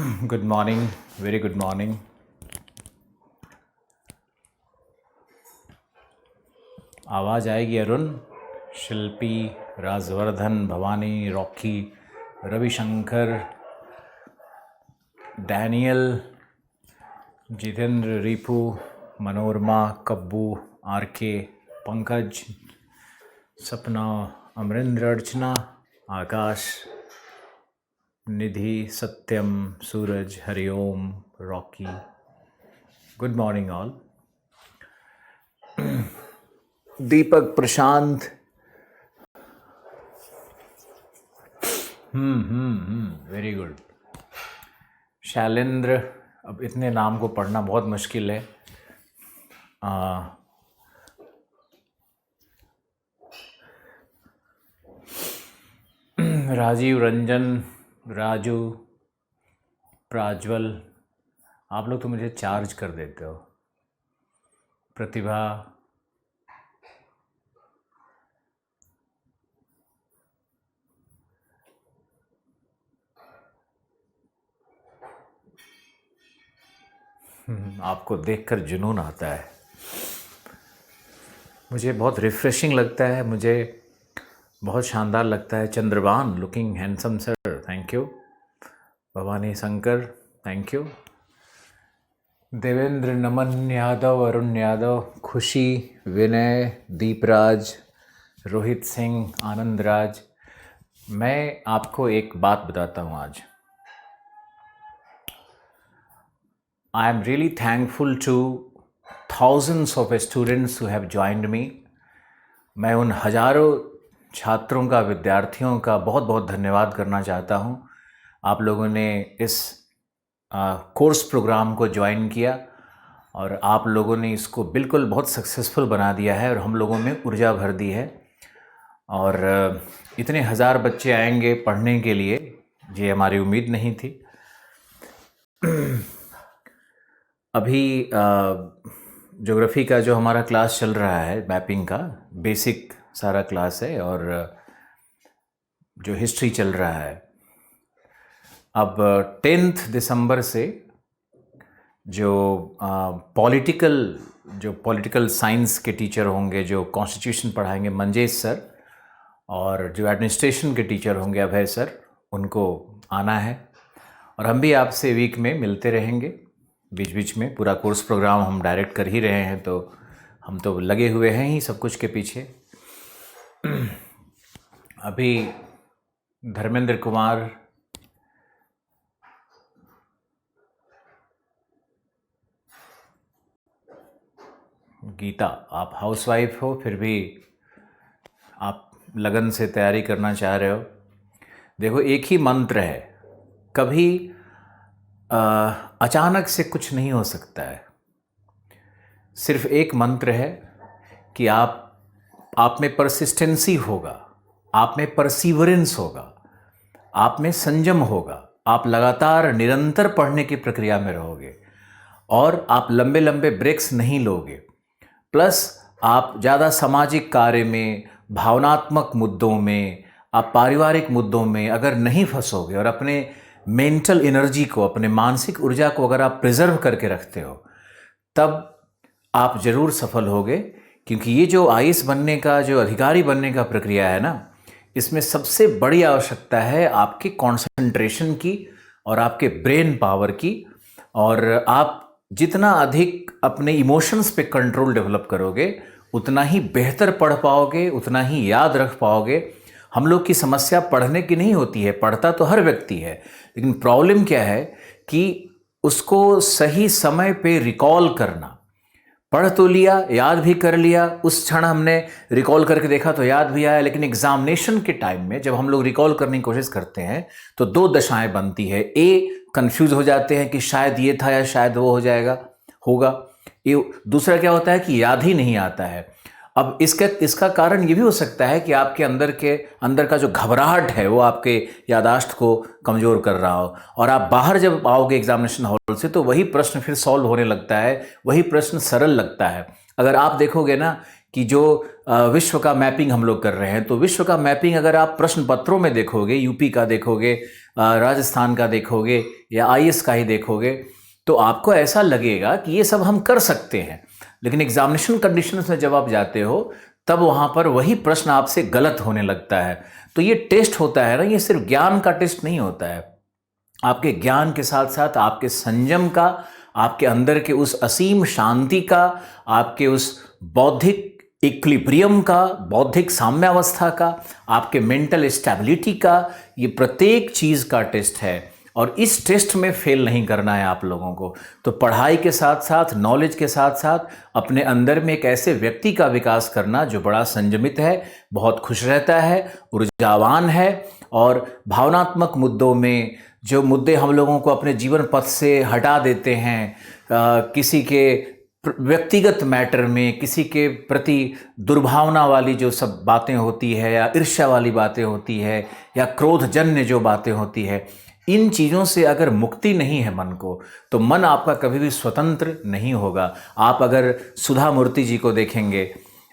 Good morning, very good morning. आवाज़ आएगी Arun, Shilpi, Rajvardhan, Bhavani, Rocky, Ravishankar, Daniel, Jitendra, Ripu, Manorama, Kabbu, RK, Pankaj, Sapna, Amarinder, Archana, Akash, Nidhi, Satyam, Suraj, Hariom, Rocky. Good morning all. Deepak, Prashant, very good. Shailendra, अब इतने नाम को पढ़ना बहुत मुश्किल है। राजीव, रंजन, राजू, प्राज्वल, आप लोग तो मुझे चार्ज कर देते हो। प्रतिभा, आपको देखकर जुनून आता है, मुझे बहुत रिफ्रेशिंग लगता है, मुझे बहुत शानदार लगता है। Chandraban, looking handsome sir, thank you. Bhavani Shankar, thank you. Devendra, Naman Yadav, Arun Yadav, Khushi, Vinay, Deepraj, Rohit Singh, Anand Raj. मैं आपको एक बात बताता हूँ आज। I am really thankful to thousands of students who have joined me. मैं उन हजारों छात्रों का, विद्यार्थियों का बहुत बहुत धन्यवाद करना चाहता हूँ। आप लोगों ने इस कोर्स प्रोग्राम को ज्वाइन किया और आप लोगों ने इसको बिल्कुल बहुत सक्सेसफुल बना दिया है और हम लोगों में ऊर्जा भर दी है। और इतने हज़ार बच्चे आएंगे पढ़ने के लिए, ये हमारी उम्मीद नहीं थी। अभी ज्योग्राफी का जो हमारा क्लास चल रहा है, मैपिंग का बेसिक सारा क्लास है, और जो हिस्ट्री चल रहा है, अब 10 दिसंबर से जो पॉलिटिकल साइंस के टीचर होंगे, जो कॉन्स्टिट्यूशन पढ़ाएंगे, मंजेश सर, और जो एडमिनिस्ट्रेशन के टीचर होंगे, अभय सर, उनको आना है। और हम भी आपसे वीक में मिलते रहेंगे बीच बीच में। पूरा कोर्स प्रोग्राम हम डायरेक्ट कर ही रहे हैं, तो हम तो लगे हुए हैं ही सब कुछ के पीछे। अभी धर्मेंद्र कुमार, गीता, आप हाउसवाइफ हो फिर भी आप लगन से तैयारी करना चाह रहे हो। देखो, एक ही मंत्र है, कभी अचानक से कुछ नहीं हो सकता है। सिर्फ एक मंत्र है कि आप में परसिस्टेंसी होगा, आप में परसीवरेंस होगा, आप में संयम होगा, आप लगातार निरंतर पढ़ने की प्रक्रिया में रहोगे और आप लंबे लंबे ब्रेक्स नहीं लोगे। प्लस आप ज़्यादा सामाजिक कार्य में, भावनात्मक मुद्दों में, आप पारिवारिक मुद्दों में अगर नहीं फंसोगे और अपने मेंटल एनर्जी को, अपने मानसिक ऊर्जा को अगर आप प्रिजर्व करके रखते हो, तब आप ज़रूर सफल होगे। क्योंकि ये जो आईएएस बनने का, जो अधिकारी बनने का प्रक्रिया है ना, इसमें सबसे बड़ी आवश्यकता है आपके कंसंट्रेशन की और आपके ब्रेन पावर की। और आप जितना अधिक अपने इमोशंस पे कंट्रोल डेवलप करोगे, उतना ही बेहतर पढ़ पाओगे, उतना ही याद रख पाओगे। हम लोग की समस्या पढ़ने की नहीं होती है, पढ़ता तो हर व्यक्ति है, लेकिन प्रॉब्लम क्या है कि उसको सही समय पे रिकॉल करना। पढ़ तो लिया, याद भी कर लिया, उस क्षण हमने रिकॉल करके देखा तो याद भी आया, लेकिन एग्जामिनेशन के टाइम में जब हम लोग रिकॉल करने की कोशिश करते हैं तो दो दशाएं बनती है। कंफ्यूज हो जाते हैं कि शायद ये था या शायद वो होगा। दूसरा क्या होता है कि याद ही नहीं आता है। अब इसका कारण ये भी हो सकता है कि आपके अंदर का जो घबराहट है वो आपके यादाश्त को कमज़ोर कर रहा हो, और आप बाहर जब आओगे एग्जामिनेशन हॉल से तो वही प्रश्न फिर सॉल्व होने लगता है, वही प्रश्न सरल लगता है। अगर आप देखोगे ना कि जो विश्व का मैपिंग हम लोग कर रहे हैं, तो विश्व का मैपिंग अगर आप प्रश्न पत्रों में देखोगे, यूपी का देखोगे, राजस्थान का देखोगे या आईएएस का ही देखोगे, तो आपको ऐसा लगेगा कि ये सब हम कर सकते हैं। लेकिन एग्जामिनेशन कंडीशंस में जब आप जाते हो तब वहाँ पर वही प्रश्न आपसे गलत होने लगता है। तो ये टेस्ट होता है ना, ये सिर्फ ज्ञान का टेस्ट नहीं होता है, आपके ज्ञान के साथ साथ आपके संयम का, आपके अंदर के उस असीम शांति का, आपके उस बौद्धिक इक्विलिब्रियम का, बौद्धिक साम्यावस्था का, आपके मेंटल स्टेबिलिटी का, ये प्रत्येक चीज़ का टेस्ट है। और इस टेस्ट में फेल नहीं करना है आप लोगों को। तो पढ़ाई के साथ साथ, नॉलेज के साथ साथ अपने अंदर में एक ऐसे व्यक्ति का विकास करना जो बड़ा संयमित है, बहुत खुश रहता है, ऊर्जावान है, और भावनात्मक मुद्दों में जो मुद्दे हम लोगों को अपने जीवन पथ से हटा देते हैं, किसी के व्यक्तिगत मैटर में किसी के प्रति दुर्भावना वाली जो सब बातें होती है, या ईर्ष्या वाली बातें होती है, या क्रोधजन्य जो बातें होती है, इन चीज़ों से अगर मुक्ति नहीं है मन को, तो मन आपका कभी भी स्वतंत्र नहीं होगा। आप अगर सुधा मूर्ति जी को देखेंगे,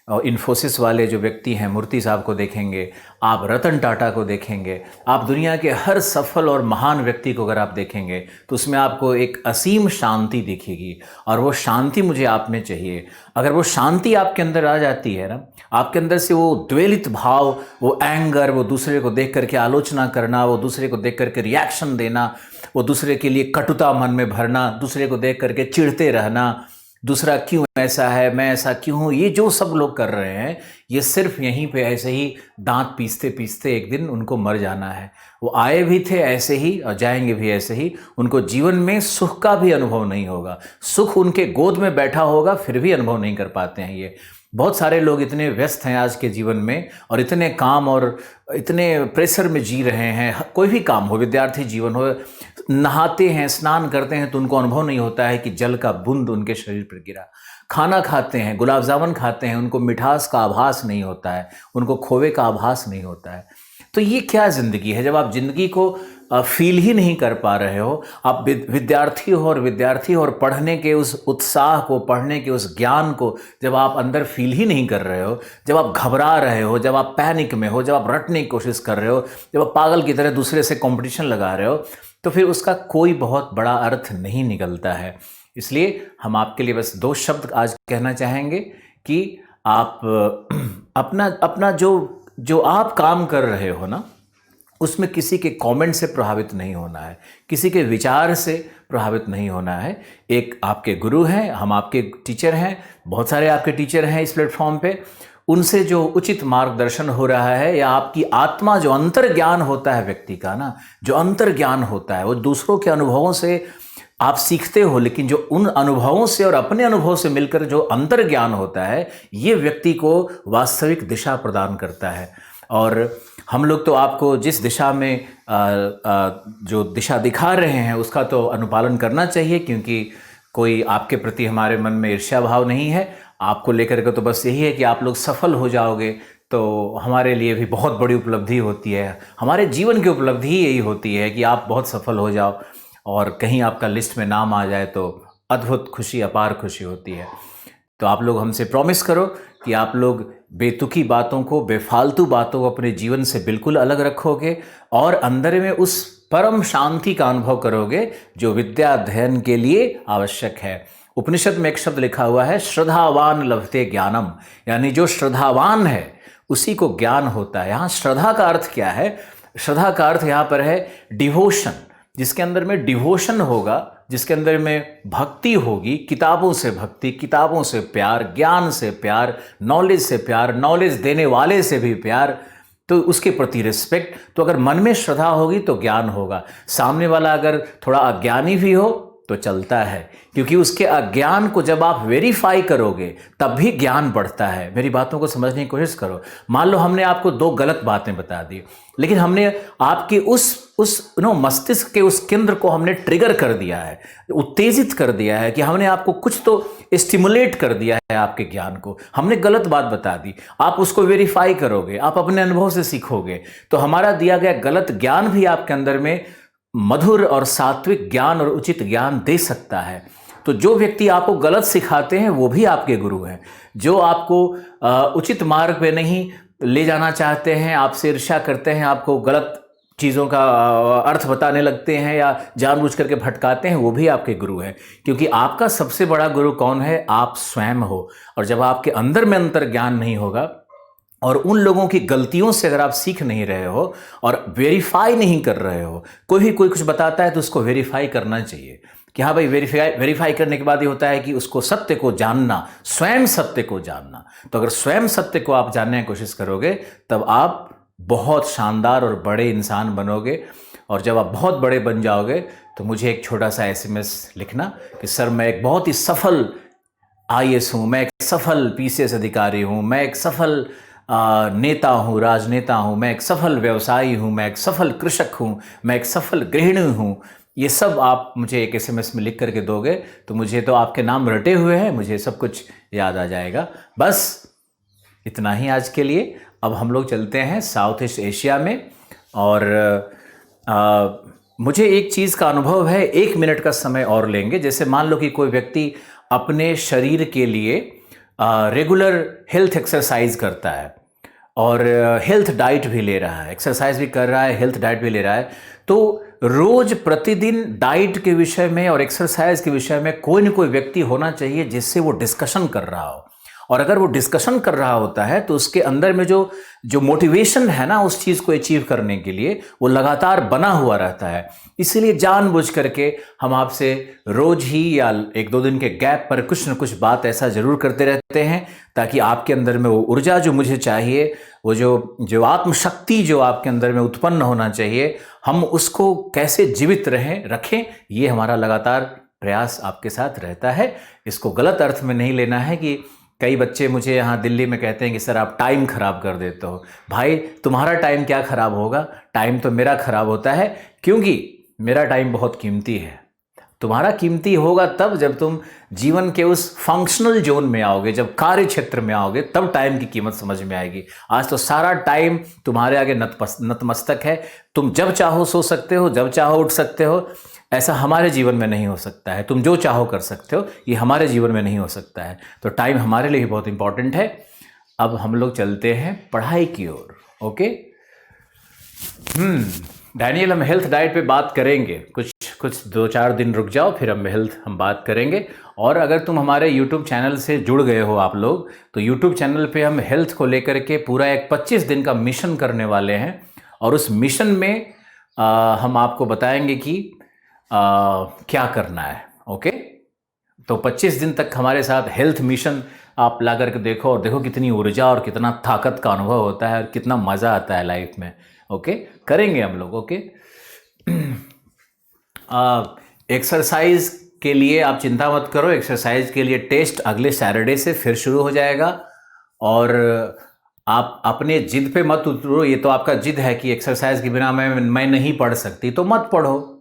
और इन्फोसिस वाले जो व्यक्ति हैं मूर्ति साहब को देखेंगे, आप रतन टाटा को देखेंगे, आप दुनिया के हर सफल और महान व्यक्ति को अगर आप देखेंगे, तो उसमें आपको एक असीम शांति दिखेगी। और वो शांति मुझे आप में चाहिए। अगर वो शांति आपके अंदर आ जाती है ना, आपके अंदर से वो द्वेलित भाव, वो एंगर, वो दूसरे को देख करके आलोचना करना, वो दूसरे को देख करके रिएक्शन देना, वो दूसरे के लिए कटुता मन में भरना, दूसरे को देख करके चिढ़ते रहना, दूसरा क्यों ऐसा है, मैं ऐसा क्यों हूँ, ये जो सब लोग कर रहे हैं, ये सिर्फ यहीं पे ऐसे ही दांत पीसते पीसते एक दिन उनको मर जाना है। वो आए भी थे ऐसे ही और जाएंगे भी ऐसे ही। उनको जीवन में सुख का भी अनुभव नहीं होगा, सुख उनके गोद में बैठा होगा फिर भी अनुभव नहीं कर पाते हैं। ये बहुत सारे लोग इतने व्यस्त हैं आज के जीवन में, और इतने काम और इतने प्रेशर में जी रहे हैं, कोई भी काम हो, विद्यार्थी जीवन हो, नहाते हैं, स्नान करते हैं, तो उनको अनुभव नहीं होता है कि जल का बूंद उनके शरीर पर गिरा। खाना खाते हैं, गुलाब जामुन खाते हैं, उनको मिठास का आभास नहीं होता है, उनको खोवे का आभास नहीं होता है। तो ये क्या ज़िंदगी है? जब आप ज़िंदगी को फील ही नहीं कर पा रहे हो, आप विद्यार्थी हो, और पढ़ने के उस उत्साह को, पढ़ने के उस ज्ञान को जब आप अंदर फील ही नहीं कर रहे हो, जब आप घबरा रहे हो, जब आप पैनिक में हो, जब आप रटने की कोशिश कर रहे हो, जब आप पागल की तरह दूसरे से कंपटीशन लगा रहे हो, तो फिर उसका कोई बहुत बड़ा अर्थ नहीं निकलता है। इसलिए हम आपके लिए बस 2 शब्द आज कहना चाहेंगे कि आप अपना जो आप काम कर रहे हो ना, उसमें किसी के कमेंट से प्रभावित नहीं होना है, किसी के विचार से प्रभावित नहीं होना है। एक आपके गुरु हैं, हम आपके टीचर हैं, बहुत सारे आपके टीचर हैं इस प्लेटफॉर्म पे, उनसे जो उचित मार्गदर्शन हो रहा है, या आपकी आत्मा, जो अंतर ज्ञान होता है व्यक्ति का ना, जो अंतर ज्ञान होता है, वो दूसरों के अनुभवों से आप सीखते हो, लेकिन जो उन अनुभवों से और अपने अनुभव से मिलकर जो अंतर ज्ञान होता है, ये व्यक्ति को वास्तविक दिशा प्रदान करता है। और हम लोग तो आपको जिस दिशा में जो दिशा दिखा रहे हैं उसका तो अनुपालन करना चाहिए, क्योंकि कोई आपके प्रति हमारे मन में ईर्ष्या भाव नहीं है। आपको लेकर के तो बस यही है कि आप लोग सफल हो जाओगे, तो हमारे लिए भी बहुत बड़ी उपलब्धि होती है। हमारे जीवन की उपलब्धि ही यही होती है कि आप बहुत सफल हो जाओ, और कहीं आपका लिस्ट में नाम आ जाए तो अद्भुत खुशी, अपार खुशी होती है। तो आप लोग हमसे प्रॉमिस करो कि आप लोग बेतुकी बातों को, बेफालतू बातों को अपने जीवन से बिल्कुल अलग रखोगे, और अंदर में उस परम शांति का अनुभव करोगे जो विद्या अध्ययन के लिए आवश्यक है। उपनिषद में एक शब्द लिखा हुआ है, श्रद्धावान लभते ज्ञानम, यानी जो श्रद्धावान है उसी को ज्ञान होता है। यहाँ श्रद्धा का अर्थ क्या है? श्रद्धा का अर्थ यहाँ पर है डिवोशन। जिसके अंदर में डिवोशन होगा, जिसके अंदर में भक्ति होगी, किताबों से भक्ति, किताबों से प्यार, ज्ञान से प्यार, नॉलेज से प्यार, नॉलेज देने वाले से भी प्यार, तो उसके प्रति रिस्पेक्ट। तो अगर मन में श्रद्धा होगी तो ज्ञान होगा। सामने वाला अगर थोड़ा अज्ञानी भी हो तो चलता है, क्योंकि उसके अज्ञान को जब आप वेरीफाई करोगे तब भी ज्ञान बढ़ता है। मेरी बातों को समझने की कोशिश करो। मान लो हमने आपको 2 गलत बातें बता दी, लेकिन हमने आपकी उस मस्तिष्क के उस केंद्र को हमने ट्रिगर कर दिया है, उत्तेजित कर दिया है, कि हमने आपको कुछ तो स्टिमुलेट कर दिया है आपके ज्ञान को। हमने गलत बात बता दी, आप उसको वेरीफाई करोगे, आप अपने अनुभव से सीखोगे, तो हमारा दिया गया गलत ज्ञान भी आपके अंदर में मधुर और सात्विक ज्ञान और उचित ज्ञान दे सकता है। तो जो व्यक्ति आपको गलत सिखाते हैं वो भी आपके गुरु हैं। जो आपको उचित मार्ग पे नहीं ले जाना चाहते हैं, आपसे ईर्ष्या करते हैं, आपको गलत चीज़ों का अर्थ बताने लगते हैं या जानबूझ करके भटकाते हैं, वो भी आपके गुरु हैं। क्योंकि आपका सबसे बड़ा गुरु कौन है? आप स्वयं हो। और जब आपके अंदर में अंतर ज्ञान नहीं होगा और उन लोगों की गलतियों से अगर आप सीख नहीं रहे हो और वेरीफाई नहीं कर रहे हो, कोई कुछ बताता है तो उसको वेरीफाई करना चाहिए कि हाँ भाई, वेरीफाई करने के बाद ये होता है कि उसको सत्य को जानना, स्वयं सत्य को जानना। तो अगर स्वयं सत्य को आप जानने की कोशिश करोगे तब आप बहुत शानदार और बड़े इंसान बनोगे। और जब आप बहुत बड़े बन जाओगे तो मुझे एक छोटा सा SMS लिखना कि सर मैं एक बहुत ही सफल IAS हूँ, मैं एक सफल PCS अधिकारी हूँ, मैं एक सफल नेता हूँ, राजनेता हूँ, मैं एक सफल व्यवसायी हूँ, मैं एक सफल कृषक हूँ, मैं एक सफल गृहिणी हूँ। ये सब आप मुझे एक SMS में लिख करके दोगे तो मुझे तो आपके नाम रटे हुए हैं, मुझे सब कुछ याद आ जाएगा। बस इतना ही आज के लिए। अब हम लोग चलते हैं साउथ ईस्ट एशिया में। और मुझे एक चीज़ का अनुभव है, 1 मिनट का समय और लेंगे। जैसे मान लो कि कोई व्यक्ति अपने शरीर के लिए रेगुलर हेल्थ एक्सरसाइज करता है और हेल्थ डाइट भी ले रहा है, एक्सरसाइज भी कर रहा है, हेल्थ डाइट भी ले रहा है, तो रोज प्रतिदिन डाइट के विषय में और एक्सरसाइज के विषय में कोई न कोई व्यक्ति होना चाहिए जिससे वो डिस्कशन कर रहा हो। और अगर वो डिस्कशन कर रहा होता है तो उसके अंदर में जो मोटिवेशन है ना उस चीज़ को अचीव करने के लिए, वो लगातार बना हुआ रहता है। इसीलिए जानबूझ करके हम आपसे रोज ही या 1-2 दिन के गैप पर कुछ न कुछ बात ऐसा जरूर करते रहते हैं ताकि आपके अंदर में वो ऊर्जा जो मुझे चाहिए, वो जो आत्मशक्ति जो आपके अंदर में उत्पन्न होना चाहिए, हम उसको कैसे जीवित रखें, ये हमारा लगातार प्रयास आपके साथ रहता है। इसको गलत अर्थ में नहीं लेना है कि कई बच्चे मुझे यहाँ दिल्ली में कहते हैं कि सर आप टाइम खराब कर देते हो। भाई तुम्हारा टाइम क्या खराब होगा? टाइम तो मेरा खराब होता है, क्योंकि मेरा टाइम बहुत कीमती है। तुम्हारा कीमती होगा तब जब तुम जीवन के उस फंक्शनल जोन में आओगे, जब कार्य क्षेत्र में आओगे, तब टाइम की कीमत समझ में आएगी। आज तो सारा टाइम तुम्हारे आगे नतमस्तक है। तुम जब चाहो सो सकते हो, जब चाहो उठ सकते हो। ऐसा हमारे जीवन में नहीं हो सकता है। तुम जो चाहो कर सकते हो, ये हमारे जीवन में नहीं हो सकता है। तो टाइम हमारे लिए बहुत इंपॉर्टेंट है। अब हम लोग चलते हैं पढ़ाई की ओर। ओके डैनियल, हम हेल्थ डाइट पे बात करेंगे। कुछ 2-4 दिन रुक जाओ, फिर हम बात करेंगे। और अगर तुम हमारे YouTube चैनल से जुड़ गए हो आप लोग, तो YouTube चैनल पे हम हेल्थ को लेकर के पूरा एक 25 दिन का मिशन करने वाले हैं। और उस मिशन में हम आपको बताएंगे कि क्या करना है। ओके, तो 25 दिन तक हमारे साथ हेल्थ मिशन आप ला करके देखो और देखो कितनी ऊर्जा और कितना ताकत का अनुभव होता है और कितना मज़ा आता है लाइफ में। ओके, करेंगे हम लोग। ओके, एक्सरसाइज के लिए आप चिंता मत करो। एक्सरसाइज के लिए टेस्ट अगले सैटरडे से फिर शुरू हो जाएगा। और आप अपने जिद पे मत उतरो। ये तो आपका जिद है कि एक्सरसाइज के बिना मैं नहीं पढ़ सकती, तो मत पढ़ो।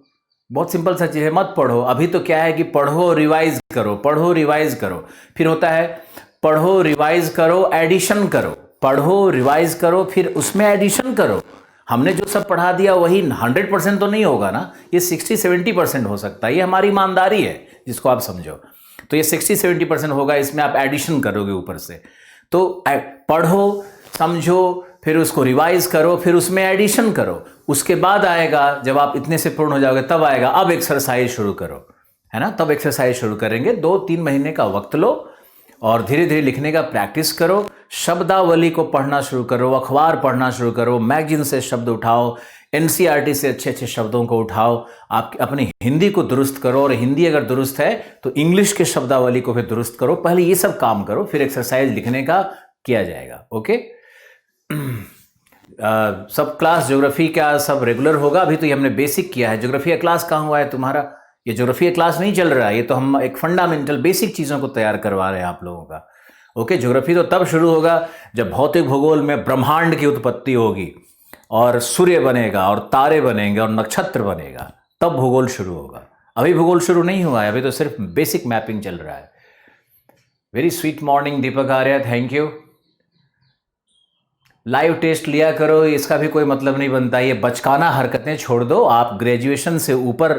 बहुत सिंपल सा चीज़ है, मत पढ़ो। अभी तो क्या है कि पढ़ो रिवाइज करो, पढ़ो रिवाइज करो। फिर होता है पढ़ो रिवाइज करो, एडिशन करो, पढ़ो रिवाइज करो, फिर उसमें एडिशन करो। हमने जो सब पढ़ा दिया वही 100% तो नहीं होगा ना, ये 60-70% हो सकता है। ये हमारी ईमानदारी है जिसको आप समझो। तो ये 60-70% होगा, इसमें आप एडिशन करोगे ऊपर से। तो पढ़ो, समझो, फिर उसको रिवाइज करो, फिर उसमें एडिशन करो। उसके बाद आएगा, जब आप इतने से पूर्ण हो जाओगे तब आएगा अब एक्सरसाइज शुरू करो, है ना। तब एक्सरसाइज शुरू करेंगे। 2-3 महीने का वक्त लो और धीरे धीरे लिखने का प्रैक्टिस करो। शब्दावली को पढ़ना शुरू करो, अखबार पढ़ना शुरू करो, मैगजीन से शब्द उठाओ, NCERT से अच्छे अच्छे शब्दों को उठाओ। आप अपनी हिंदी को दुरुस्त करो, और हिंदी अगर दुरुस्त है तो इंग्लिश के शब्दावली को भी दुरुस्त करो। पहले ये सब काम करो, फिर एक्सरसाइज लिखने का किया जाएगा। ओके, सब क्लास ज्योग्राफी का सब रेगुलर होगा। अभी तो ये हमने बेसिक किया है। ज्योग्राफी का क्लास कहाँ हुआ है तुम्हारा? ये ज्योग्राफी का क्लास नहीं चल रहा है। ये तो हम एक फंडामेंटल बेसिक चीज़ों को तैयार करवा रहे हैं आप लोगों का। ओके, ज्योग्राफी तो तब शुरू होगा जब भौतिक भूगोल में ब्रह्मांड की उत्पत्ति होगी और सूर्य बनेगा और तारे बनेंगे और नक्षत्र बनेगा, तब भूगोल शुरू होगा। अभी भूगोल शुरू नहीं हुआ है, अभी तो सिर्फ बेसिक मैपिंग चल रहा है। Very sweet morning Deepak Arya, thank you. Live test लिया करो, इसका भी कोई मतलब नहीं बनता। ये बचकाना हरकतें छोड़ दो। आप ग्रेजुएशन से ऊपर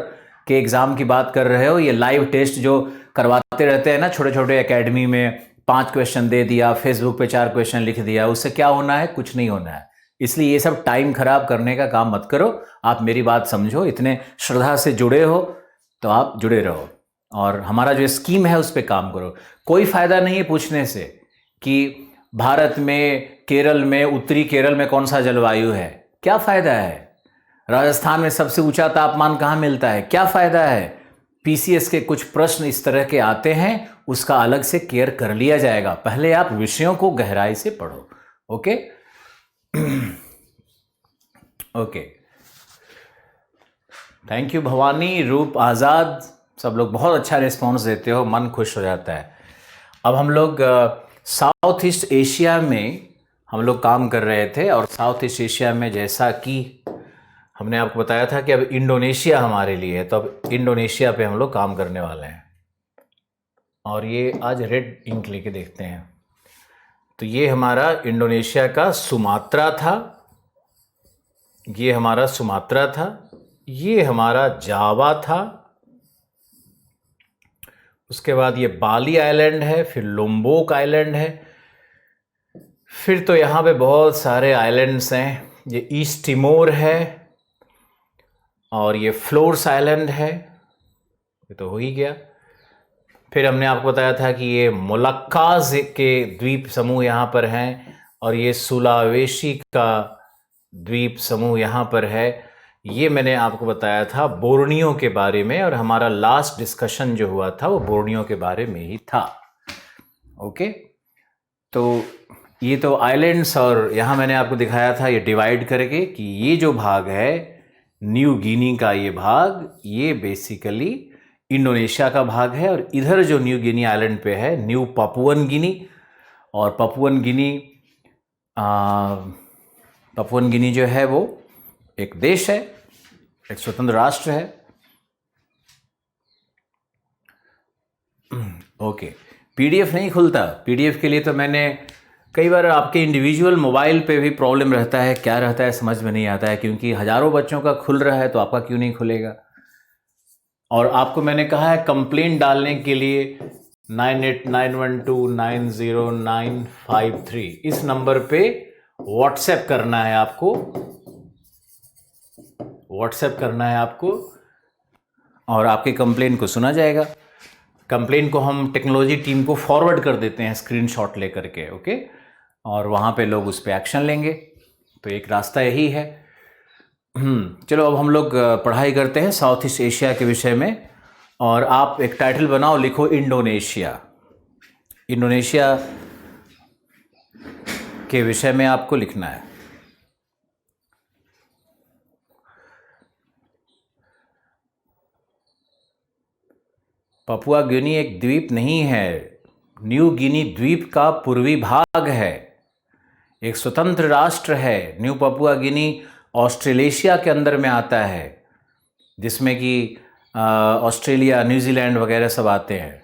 के एग्ज़ाम की बात कर रहे हो, ये लाइव टेस्ट जो करवाते रहते हैं ना छोटे छोटे एकेडमी में, 5 क्वेश्चन दे दिया, फेसबुक पे 4 क्वेश्चन लिख दिया, उससे क्या होना है? कुछ नहीं होना है। इसलिए ये सब टाइम खराब करने का काम मत करो। आप मेरी बात समझो, इतने श्रद्धा से जुड़े हो तो आप जुड़े रहो और हमारा जो स्कीम है उस पर काम करो। कोई फायदा नहीं है पूछने से कि भारत में, केरल में, उत्तरी केरल में कौन सा जलवायु है। क्या फायदा है? राजस्थान में सबसे ऊंचा तापमान कहाँ मिलता है? क्या फायदा है? पीसीएस के कुछ प्रश्न इस तरह के आते हैं, उसका अलग से केयर कर लिया जाएगा। पहले आप विषयों को गहराई से पढ़ो। Okay okay, thank you Bhavani, रूप, आज़ाद, सब लोग बहुत अच्छा रिस्पॉन्स देते हो, मन खुश हो जाता है। अब हम लोग साउथ ईस्ट एशिया में हम लोग काम कर रहे थे और साउथ ईस्ट एशिया में जैसा कि हमने आपको बताया था कि अब इंडोनेशिया हमारे लिए है, तो अब इंडोनेशिया पे हम लोग काम करने वाले हैं। और ये आज रेड इंक लेके देखते हैं। तो ये हमारा इंडोनेशिया का सुमात्रा था, ये हमारा सुमात्रा था, ये हमारा जावा था, उसके बाद ये बाली आइलैंड है, फिर लोम्बोक आइलैंड है, फिर तो यहाँ पे बहुत सारे आइलैंड्स हैं। ये ईस्ट तिमोर है और ये फ्लोर्स आइलैंड है, ये तो हो ही गया। फिर हमने आपको बताया था कि ये मोलक्काज के द्वीप समूह यहाँ पर हैं और ये सुलावेशी का द्वीप समूह यहाँ पर है। ये मैंने आपको बताया था बोर्नियो के बारे में, और हमारा लास्ट डिस्कशन जो हुआ था वो बोर्नियो के बारे में ही था। ओके, तो ये तो आइलैंड्स, और यहाँ मैंने आपको दिखाया था ये डिवाइड करके कि ये जो भाग है न्यू गिनी का, ये भाग, ये बेसिकली इंडोनेशिया का भाग है। और इधर जो न्यू गिनी आइलैंड पे है न्यू पपुअन गिनी, और पपुअन गिनी जो है वो एक देश है, एक स्वतंत्र राष्ट्र है। ओके, पीडीएफ नहीं खुलता। पीडीएफ के लिए तो मैंने कई बार, आपके इंडिविजुअल मोबाइल पे भी प्रॉब्लम रहता है, क्या रहता है समझ में नहीं आता है, क्योंकि हज़ारों बच्चों का खुल रहा है तो आपका क्यों नहीं खुलेगा। और आपको मैंने कहा है कंप्लेंट डालने के लिए 9891290953 इस नंबर पे व्हाट्सएप करना है आपको, और आपके कंप्लेंट को सुना जाएगा। कंप्लेंट को हम टेक्नोलॉजी टीम को फॉरवर्ड कर देते हैं स्क्रीनशॉट लेकर के। ओके, और वहाँ पे लोग उस पर एक्शन लेंगे। तो एक रास्ता यही है। चलो अब हम लोग पढ़ाई करते हैं साउथ ईस्ट एशिया के विषय में। और आप एक टाइटल बनाओ, लिखो इंडोनेशिया। इंडोनेशिया के विषय में आपको लिखना है। पपुआ गिनी एक द्वीप नहीं है, न्यू गिनी द्वीप का पूर्वी भाग है, एक स्वतंत्र राष्ट्र है। न्यू पपुआ गिनी ऑस्ट्रेलेशिया के अंदर में आता है, जिसमें कि ऑस्ट्रेलिया, न्यूजीलैंड वगैरह सब आते हैं।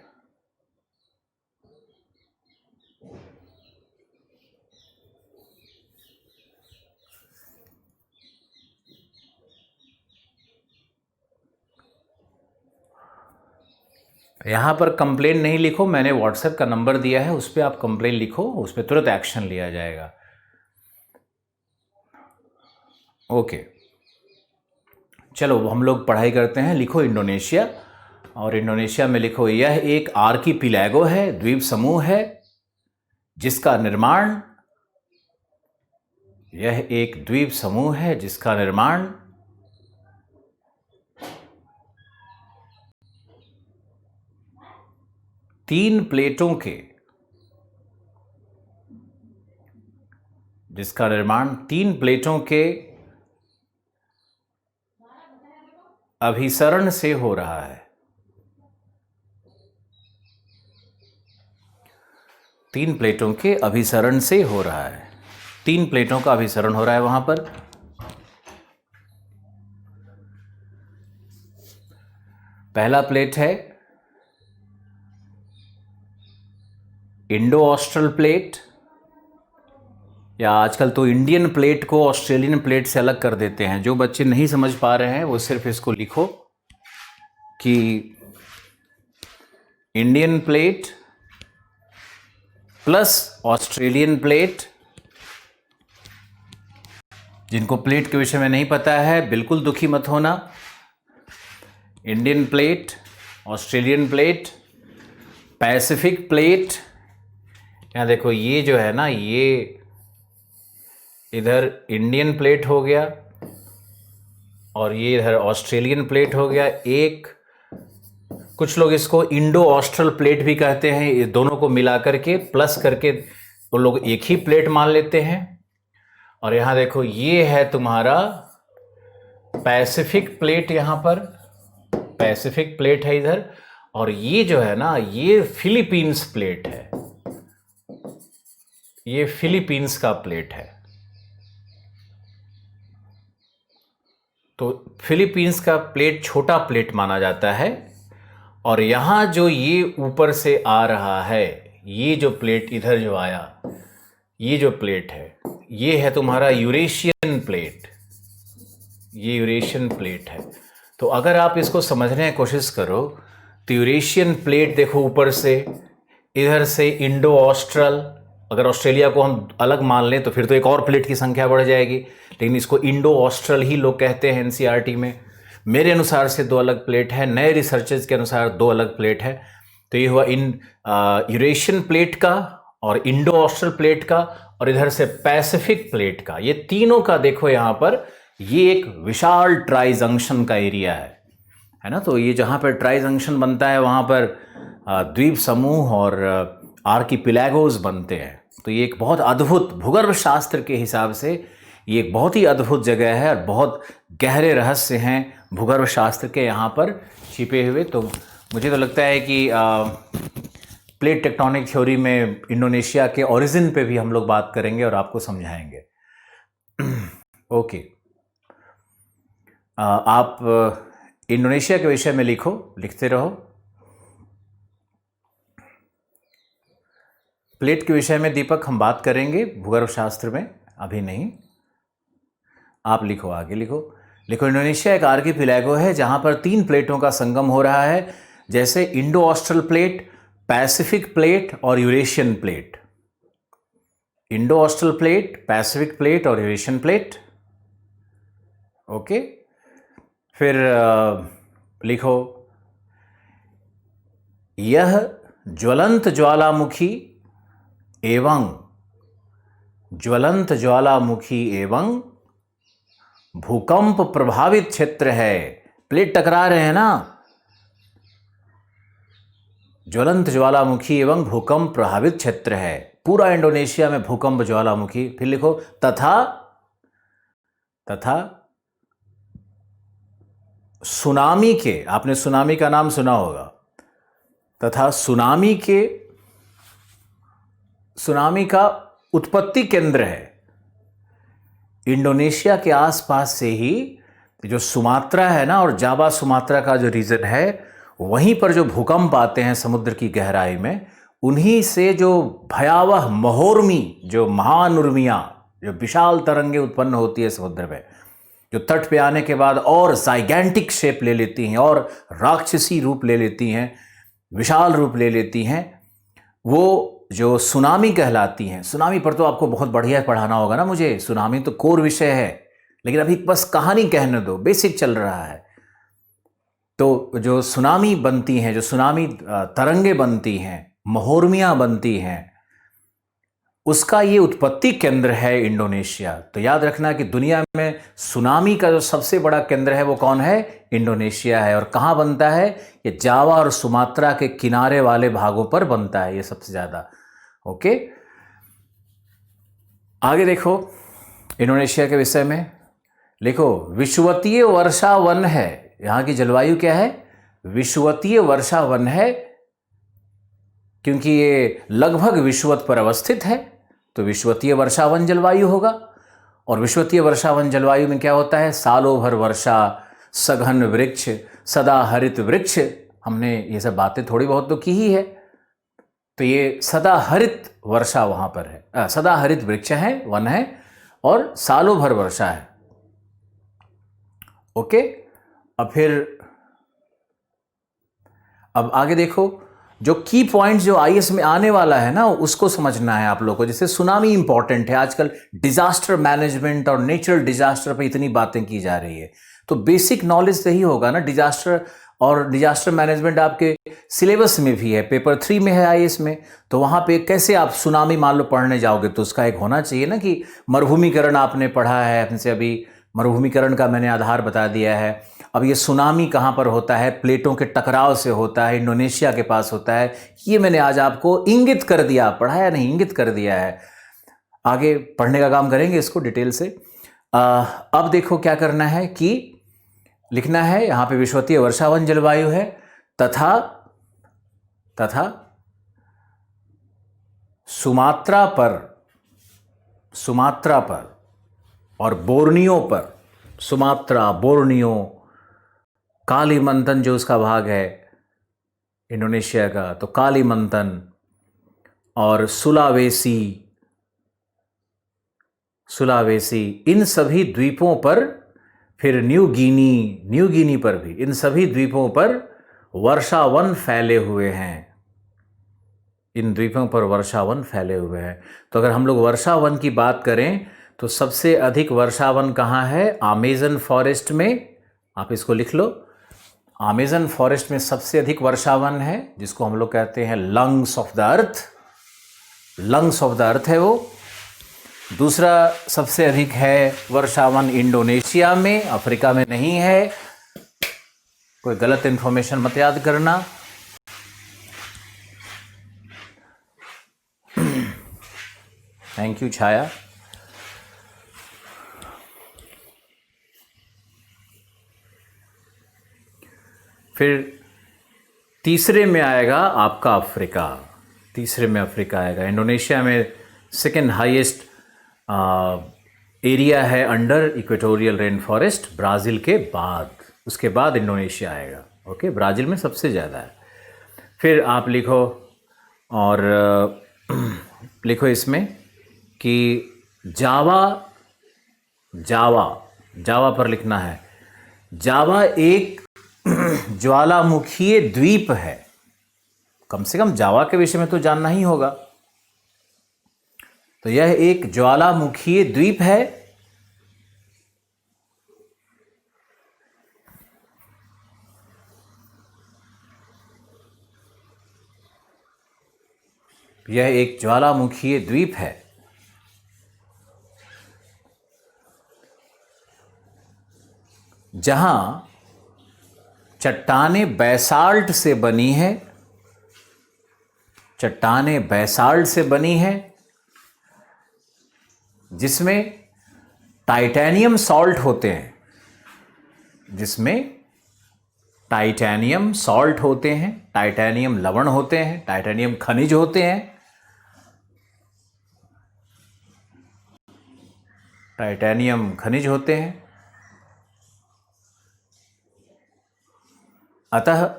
यहाँ पर कंप्लेन नहीं लिखो, मैंने व्हाट्सएप का नंबर दिया है, उस पर आप कंप्लेन लिखो, उस पर तुरंत एक्शन लिया जाएगा। ओके, चलो हम लोग पढ़ाई करते हैं। लिखो इंडोनेशिया, और इंडोनेशिया में लिखो यह एक आर्कीपिलैगो है, द्वीप समूह है, जिसका निर्माण, यह एक द्वीप समूह है जिसका निर्माण तीन प्लेटों के अभिसरण से हो रहा है। 3 प्लेटों के अभिसरण से हो रहा है। 3 प्लेटों का अभिसरण हो रहा है वहां पर। पहला प्लेट है इंडो ऑस्ट्रल प्लेट, या आजकल तो इंडियन प्लेट को ऑस्ट्रेलियन प्लेट से अलग कर देते हैं। जो बच्चे नहीं समझ पा रहे हैं वो सिर्फ इसको लिखो कि Indian plate plus Australian plate. जिनको प्लेट के विषय में नहीं पता है बिल्कुल दुखी मत होना। Indian plate, Australian plate, Pacific plate. यहाँ देखो ये जो है ना, ये इधर इंडियन प्लेट हो गया और ये इधर ऑस्ट्रेलियन प्लेट हो गया। एक कुछ लोग इसको इंडो ऑस्ट्रल प्लेट भी कहते हैं। ये दोनों को मिला करके प्लस करके वो लोग एक ही प्लेट मान लेते हैं। और यहाँ देखो ये है तुम्हारा पैसिफिक प्लेट, यहाँ पर पैसिफिक प्लेट है इधर। और ये जो है ना, ये फिलीपींस प्लेट है, ये फिलीपींस का प्लेट है। तो फिलीपींस का प्लेट छोटा प्लेट माना जाता है। और यहाँ जो ये ऊपर से आ रहा है, ये जो प्लेट इधर जो आया, ये जो प्लेट है, ये है तुम्हारा यूरेशियन प्लेट। ये यूरेशियन प्लेट है। तो अगर आप इसको समझने की कोशिश करो तो यूरेशियन प्लेट देखो ऊपर से, इधर से इंडो ऑस्ट्रल। अगर ऑस्ट्रेलिया को हम अलग मान लें तो फिर तो एक और प्लेट की संख्या बढ़ जाएगी, लेकिन इसको इंडो ऑस्ट्रल ही लोग कहते हैं एनसीईआरटी में। मेरे अनुसार से 2 अलग प्लेट है, नए रिसर्चेज के अनुसार 2 अलग प्लेट है। तो ये हुआ यूरेशियन प्लेट का और इंडो ऑस्ट्रल प्लेट का, और इधर से पैसिफिक प्लेट का। ये तीनों का देखो यहाँ पर, ये एक विशाल ट्राई जंक्शन का एरिया है ना। तो ये जहाँ पर ट्राई जंक्शन बनता है वहाँ पर द्वीप समूह और आर्किपिलैगोस बनते हैं। तो ये एक बहुत अद्भुत, भूगर्भ शास्त्र के हिसाब से ये एक बहुत ही अद्भुत जगह है और बहुत गहरे रहस्य हैं भूगर्भ शास्त्र के यहाँ पर छिपे हुए। तो मुझे तो लगता है कि प्लेट टेक्टोनिक थ्योरी में इंडोनेशिया के ओरिजिन पे भी हम लोग बात करेंगे और आपको समझाएंगे। ओके, आप इंडोनेशिया के विषय में लिखते रहो। प्लेट के विषय में दीपक हम बात करेंगे भूगर्भ शास्त्र में, अभी नहीं। आप लिखो, आगे लिखो। इंडोनेशिया एक आर्किपिलैगो है जहां पर 3 प्लेटों का संगम हो रहा है, जैसे Indo Austral plate, Pacific plate और Eurasian plate. Indo Austral plate, Pacific plate और यूरेशियन प्लेट। ओके, फिर लिखो, यह ज्वलंत ज्वालामुखी एवं भूकंप प्रभावित क्षेत्र है। प्लेट टकरा रहे हैं ना, ज्वलंत ज्वालामुखी एवं भूकंप प्रभावित क्षेत्र है। पूरा इंडोनेशिया में भूकंप ज्वालामुखी। फिर लिखो तथा सुनामी के, आपने सुनामी का नाम सुना होगा, तथा सुनामी का उत्पत्ति केंद्र है इंडोनेशिया के आसपास से ही। जो सुमात्रा है ना, और जावा सुमात्रा का जो रीजन है, वहीं पर जो भूकंप आते हैं समुद्र की गहराई में, उन्हीं से जो भयावह महोर्मी, जो महानुर्मियाँ, जो विशाल तरंगे उत्पन्न होती है समुद्र में, जो तट पे आने के बाद और जाइगेंटिक शेप ले लेती हैं और राक्षसी रूप ले लेती हैं, विशाल रूप ले लेती हैं, वो जो सुनामी कहलाती हैं। सुनामी पर तो आपको बहुत बढ़िया पढ़ाना होगा ना मुझे, सुनामी तो कोर विषय है, लेकिन अभी बस कहानी कहने दो, बेसिक चल रहा है। तो जो सुनामी बनती हैं, जो सुनामी तरंगे बनती हैं, महोर्मियाँ बनती हैं, उसका ये उत्पत्ति केंद्र है इंडोनेशिया। तो याद रखना कि दुनिया में सुनामी का जो सबसे बड़ा केंद्र है वो कौन है? इंडोनेशिया है। और कहाँ बनता है? ये जावा और सुमात्रा के किनारे वाले भागों पर बनता है ये सबसे ज़्यादा। ओके, आगे देखो इंडोनेशिया के विषय में लिखो, विषुवतीय वर्षा वन है। यहाँ की जलवायु क्या है? विषुवतीय वर्षा वन है, क्योंकि ये लगभग विषुवत पर अवस्थित है, तो विषुवतीय वर्षावन जलवायु होगा। और विषुवतीय वर्षावन जलवायु में क्या होता है? सालों भर वर्षा, सघन वृक्ष, सदा हरित वृक्ष। हमने ये सब बातें थोड़ी बहुत तो की ही है। तो ये सदा हरित वर्षा वहाँ पर है, सदा हरित वृक्ष है, वन है, और सालों भर वर्षा है। ओके, अब आगे देखो, जो की पॉइंट जो आईएएस में आने वाला है ना, उसको समझना है आप लोगों को। जैसे सुनामी इंपॉर्टेंट है, आजकल डिजास्टर मैनेजमेंट और नेचुरल डिजास्टर पे इतनी बातें की जा रही है, तो बेसिक नॉलेज सही होगा ना। डिजास्टर और डिजास्टर मैनेजमेंट आपके सिलेबस में भी है, पेपर 3 में है आईएएस में, तो वहां पे कैसे आप सुनामी मान लो पढ़ने जाओगे, तो उसका एक होना चाहिए ना कि मरुभूमिकरण आपने पढ़ा है अपने से, अभी मरुभूमिकरण का मैंने आधार बता दिया है। अब ये सुनामी कहाँ पर होता है, प्लेटों के टकराव से होता है, इंडोनेशिया के पास होता है, ये मैंने आज आपको इंगित कर दिया, पढ़ाया नहीं, इंगित कर दिया है। आगे पढ़ने का काम करेंगे इसको डिटेल से। अब देखो क्या करना है कि लिखना है, यहां पे विषुवतीय वर्षावन जलवायु है, तथा सुमात्रा पर और बोर्नियो पर, सुमात्रा, बोर्नियो, कालीमंतन जो उसका भाग है इंडोनेशिया का, तो कालीमंतन, और सुलावेसी, इन सभी द्वीपों पर, फिर न्यू गिनी पर भी, इन सभी द्वीपों पर वर्षावन फैले हुए हैं। इन द्वीपों पर वर्षावन फैले हुए हैं। तो अगर हम लोग वर्षावन की बात करें तो सबसे अधिक वर्षावन कहाँ है? अमेज़न फॉरेस्ट में। आप इसको लिख लो, अमेज़न फॉरेस्ट में सबसे अधिक वर्षावन है, जिसको हम लोग कहते हैं lungs of the earth. Lungs of the earth है वो। दूसरा सबसे अधिक है वर्षावन इंडोनेशिया में, अफ्रीका में नहीं है। कोई गलत इंफॉर्मेशन मत याद करना। थैंक यू छाया। फिर तीसरे में आएगा आपका अफ्रीका, तीसरे में अफ्रीका आएगा। इंडोनेशिया में सेकेंड हाईएस्ट एरिया है under equatorial rain forest, Brazil के बाद, उसके बाद इंडोनेशिया आएगा। ओके, ब्राज़ील में सबसे ज़्यादा है। फिर आप लिखो, और लिखो इसमें कि जावा पर लिखना है। जावा एक ज्वालामुखीय द्वीप है। कम से कम जावा के विषय में तो जानना ही होगा। तो यह एक ज्वालामुखीय द्वीप है। यह एक ज्वालामुखीय द्वीप है जहां चट्टानें बैसाल्ट से बनी है, चट्टानें बैसाल्ट से बनी है, जिसमें टाइटेनियम सॉल्ट होते हैं, जिसमें टाइटेनियम सॉल्ट होते हैं, टाइटेनियम लवण होते हैं, टाइटेनियम खनिज होते हैं, टाइटेनियम खनिज होते हैं। अतः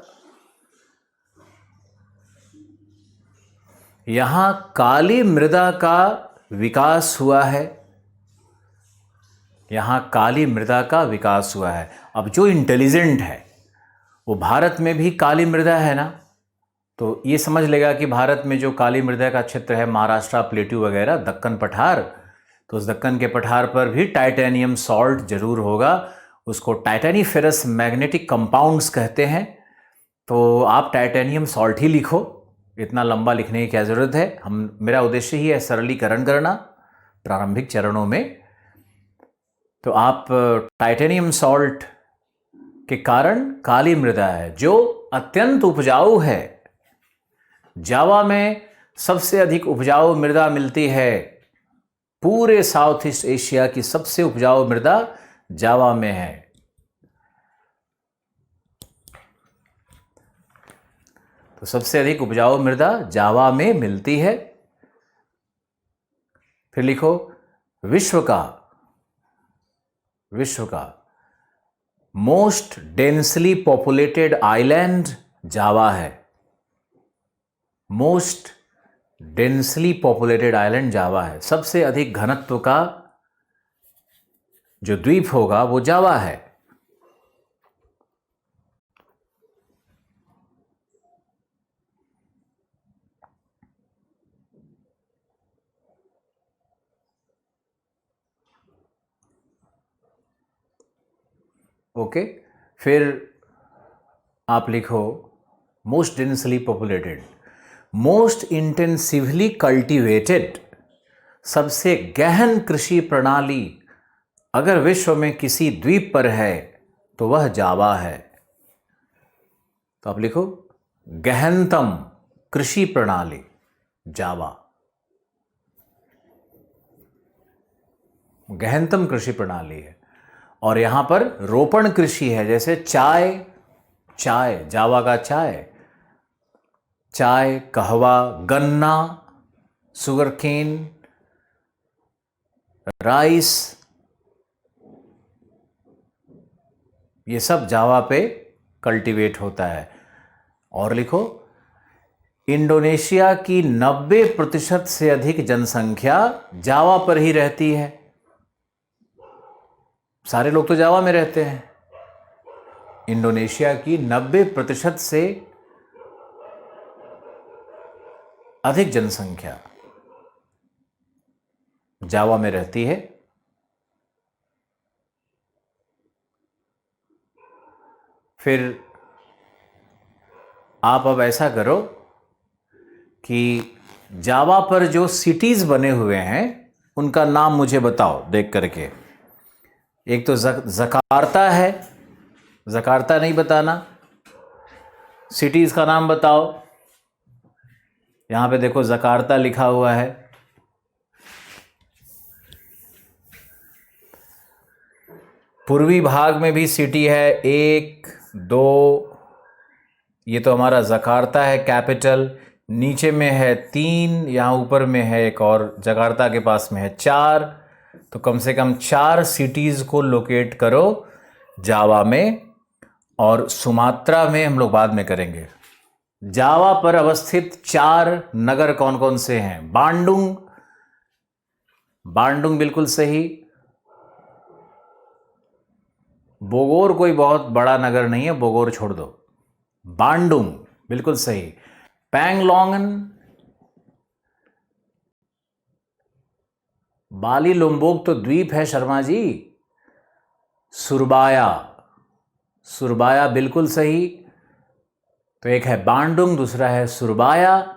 यहां काली मृदा का विकास हुआ है, यहां काली मृदा का विकास हुआ है। अब जो इंटेलिजेंट है वो भारत में भी काली मृदा है ना, तो ये समझ लेगा कि भारत में जो काली मृदा का क्षेत्र है, महाराष्ट्र, प्लेट्यू वगैरह, दक्कन पठार, तो उस दक्कन के पठार पर भी टाइटेनियम सॉल्ट जरूर होगा। उसको टाइटेनीफेरस मैग्नेटिक कंपाउंड्स कहते हैं। तो आप टाइटेनियम सॉल्ट ही लिखो, इतना लंबा लिखने की क्या ज़रूरत है। मेरा उद्देश्य ही है सरलीकरण करना प्रारंभिक चरणों में। तो आप टाइटेनियम सॉल्ट के कारण काली मृदा है, जो अत्यंत उपजाऊ है। जावा में सबसे अधिक उपजाऊ मृदा मिलती है। पूरे साउथ ईस्ट एशिया की सबसे उपजाऊ मृदा जावा में है। तो सबसे अधिक उपजाऊ मृदा जावा में मिलती है। फिर लिखो, विश्व का मोस्ट डेंसली पॉपुलेटेड आइलैंड जावा है। मोस्ट डेंसली पॉपुलेटेड आइलैंड जावा है। सबसे अधिक घनत्व का जो द्वीप होगा वो जावा है। ओके, फिर आप लिखो most densely populated, most intensively cultivated, सबसे गहन कृषि प्रणाली अगर विश्व में किसी द्वीप पर है तो वह जावा है। तो आप लिखो गहनतम कृषि प्रणाली जावा, गहनतम कृषि प्रणाली है। और यहां पर रोपण कृषि है, जैसे चाय, चाय जावा का चाय, चाय, कहवा, गन्ना, सुगर केन, राइस, ये सब जावा पे कल्टीवेट होता है। और लिखो इंडोनेशिया की 90% से अधिक जनसंख्या जावा पर ही रहती है। सारे लोग तो जावा में रहते हैं। इंडोनेशिया की 90% से अधिक जनसंख्या जावा में रहती है। फिर आप अब ऐसा करो कि जावा पर जो सिटीज बने हुए हैं उनका नाम मुझे बताओ देख करके। एक तो जकार्ता है, जकार्ता नहीं बताना, सिटीज का नाम बताओ। यहां पे देखो जकार्ता लिखा हुआ है। पूर्वी भाग में भी सिटी है, 1, 2, ये तो हमारा जकार्ता है कैपिटल। नीचे में है 3, यहाँ ऊपर में है एक और, जकार्ता के पास में है 4। तो कम से कम 4 सिटीज़ को लोकेट करो जावा में। और सुमात्रा में हम लोग बाद में करेंगे। जावा पर अवस्थित 4 नगर कौन कौन से हैं? बांडुंग, बांडुंग बिल्कुल सही। बोगोर कोई बहुत बड़ा नगर नहीं है, बोगोर छोड़ दो। बांडुंग बिल्कुल सही। पैंगलोंगन, बाली लोम्बोक तो द्वीप है शर्मा जी। सुरबाया, सुरबाया बिल्कुल सही। तो एक है बांडुंग, दूसरा है सुरबाया।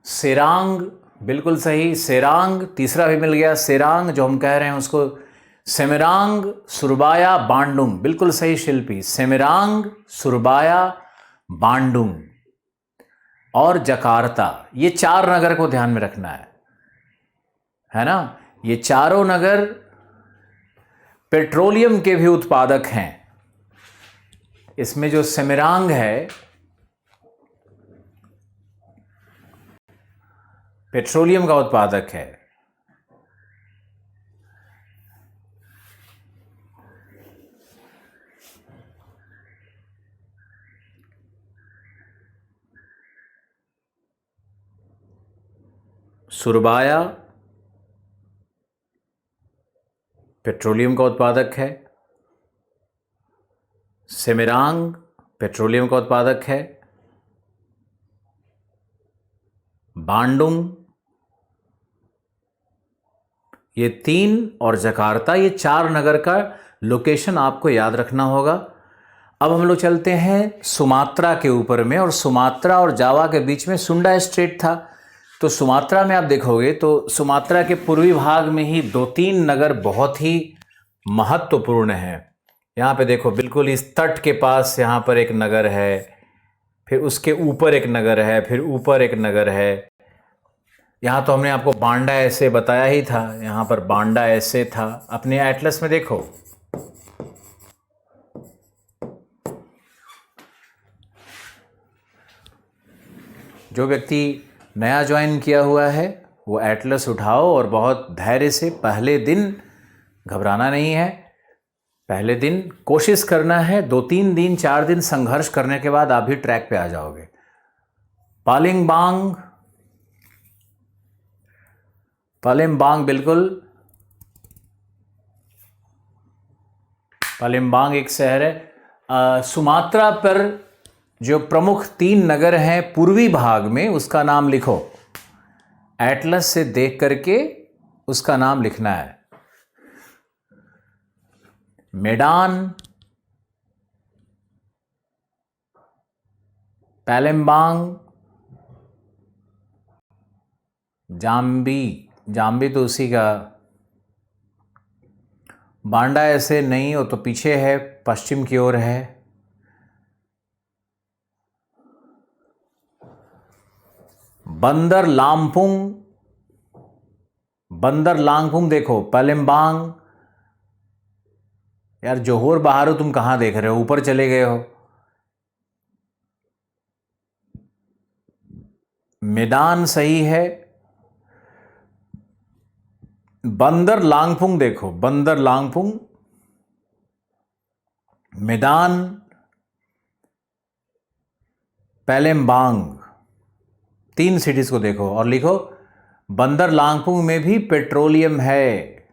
सेरांग बिल्कुल सही, सेरांग तीसरा भी मिल गया। सेरांग जो हम कह रहे हैं उसको सेमेरांग, सुरबाया, बांडुंग बिल्कुल सही शिल्पी। सेमेरांग, सुरबाया, बांडुंग और जकार्ता, ये 4 नगर को ध्यान में रखना है ना। ये चारों नगर पेट्रोलियम के भी उत्पादक हैं। इसमें जो सेमेरांग है पेट्रोलियम का उत्पादक है। सुरबाया पेट्रोलियम का उत्पादक है, सेमेरांग पेट्रोलियम का उत्पादक है, बांडुंग ये 3 और जकार्ता ये 4 नगर का लोकेशन आपको याद रखना होगा। अब हम लोग चलते हैं सुमात्रा के ऊपर में। और सुमात्रा और जावा के बीच में सुंडा स्ट्रेट था। तो सुमात्रा में आप देखोगे तो सुमात्रा के पूर्वी भाग में ही 2-3 नगर बहुत ही महत्वपूर्ण हैं। यहाँ पे देखो बिल्कुल इस तट के पास यहाँ पर एक नगर है, फिर उसके ऊपर एक नगर है, फिर ऊपर एक नगर है। यहाँ तो हमने आपको बांडा ऐसे बताया ही था, यहाँ पर बांडा ऐसे था। अपने एटलस में देखो जो व्यक्ति नया ज्वाइन किया हुआ है वो एटलस उठाओ और बहुत धैर्य से पहले दिन, घबराना नहीं है, पहले दिन कोशिश करना है। 2-3 दिन 4 दिन संघर्ष करने के बाद आप भी ट्रैक पे आ जाओगे। पालिम्बांग, पालिम्बांग बिल्कुल, पालिम्बांग एक शहर है। सुमात्रा पर जो प्रमुख 3 नगर हैं पूर्वी भाग में, उसका नाम लिखो। एटलस से देख करके उसका नाम लिखना है। मेडान, पैलेम्बांग, जाम्बी, जाम्बी तो उसी का, बांडा ऐसे नहीं, हो तो पीछे है, पश्चिम की ओर है। बंदर लामपुंग, बंदर लांगपुंग देखो, पैलेम्बांग। यार जोहोर बाहर हो, तुम कहाँ देख रहे हो, ऊपर चले गए हो। मैदान सही है। बंदर लांगपुंग देखो, बंदर लांगपुंग, मैदान, पैलेम्बांग, 3 सिटीज को देखो और लिखो। बंदर लांगपुंग में भी पेट्रोलियम है।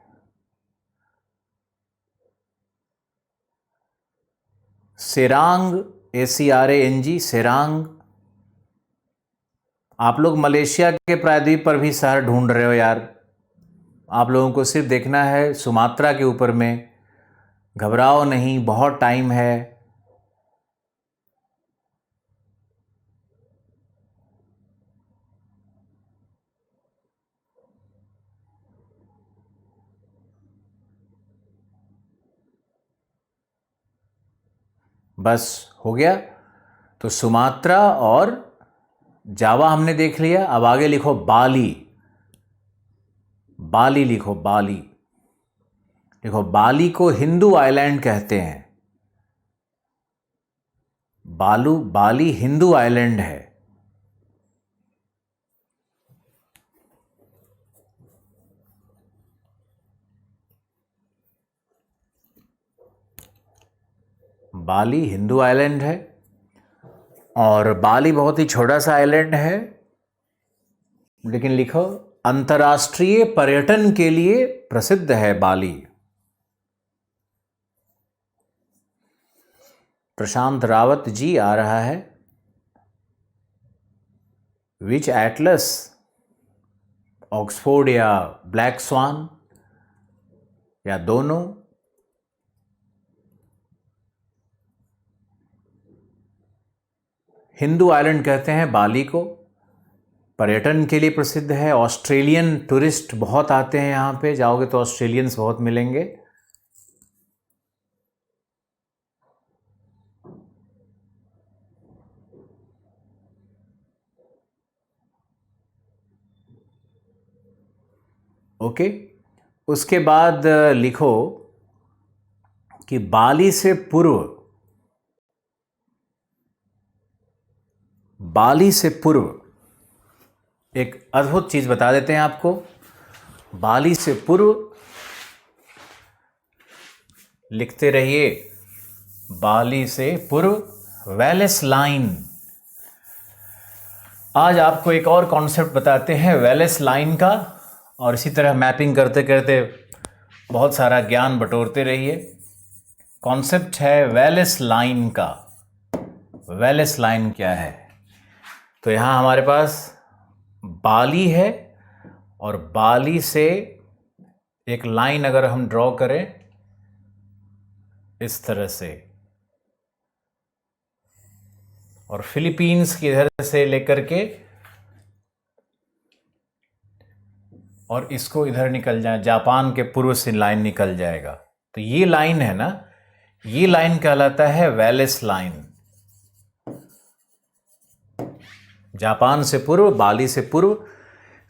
सेरांग, ACRANG, सेरांग। आप लोग मलेशिया के प्रायद्वीप पर भी शहर ढूंढ रहे हो यार। आप लोगों को सिर्फ देखना है सुमात्रा के ऊपर में। घबराओ नहीं, बहुत टाइम है। बस हो गया। तो सुमात्रा और जावा हमने देख लिया। अब आगे लिखो बाली। बाली लिखो, बाली। देखो, बाली को हिंदू आइलैंड कहते हैं। बाली हिंदू आइलैंड है। बाली हिंदू आइलैंड है और बाली बहुत ही छोटा सा आइलैंड है, लेकिन लिखो अंतर्राष्ट्रीय पर्यटन के लिए प्रसिद्ध है बाली। प्रशांत रावत जी आ रहा है। विच एटलस, ऑक्सफोर्ड या ब्लैक स्वान, या दोनों? हिंदू आइलैंड कहते हैं बाली को। पर्यटन के लिए प्रसिद्ध है। ऑस्ट्रेलियन टूरिस्ट बहुत आते हैं यहाँ पे, जाओगे तो ऑस्ट्रेलियंस बहुत मिलेंगे। ओके, उसके बाद लिखो कि बाली से पूर्व, बाली से पूर्व एक अद्भुत चीज बता देते हैं आपको। बाली से पूर्व, लिखते रहिए, बाली से पूर्व वेलेस लाइन। आज आपको एक और कॉन्सेप्ट बताते हैं वेलेस लाइन का, और इसी तरह मैपिंग करते करते बहुत सारा ज्ञान बटोरते रहिए। कॉन्सेप्ट है वेलेस लाइन का। वेलेस लाइन क्या है? तो यहाँ हमारे पास बाली है और बाली से एक लाइन अगर हम ड्रॉ करें इस तरह से, और फिलीपींस की इधर से लेकर के और इसको इधर निकल जाए, जापान के पूर्व से लाइन निकल जाएगा। तो ये लाइन है ना, ये लाइन कहलाता है वेलेस लाइन। जापान से पूर्व, बाली से पूर्व।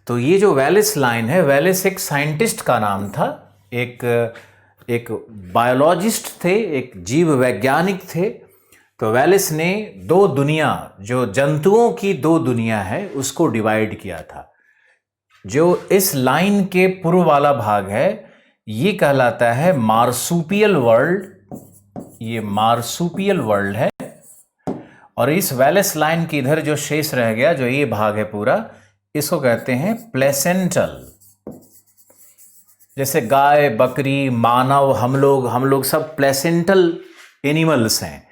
तो ये जो वेलेस लाइन है, वेलेस एक साइंटिस्ट का नाम था, एक बायोलॉजिस्ट थे, एक जीव वैज्ञानिक थे। तो वेलेस ने 2 दुनिया, जो जंतुओं की 2 दुनिया है, उसको डिवाइड किया था। जो इस लाइन के पूर्व वाला भाग है, ये कहलाता है मार्सुपियल वर्ल्ड। ये मार्सुपियल वर्ल्ड है। और इस वेलेस लाइन के इधर जो शेष रह गया, जो ये भाग है पूरा, इसको कहते हैं प्लेसेंटल। जैसे गाय, बकरी, मानव, हम लोग सब प्लेसेंटल एनिमल्स हैं,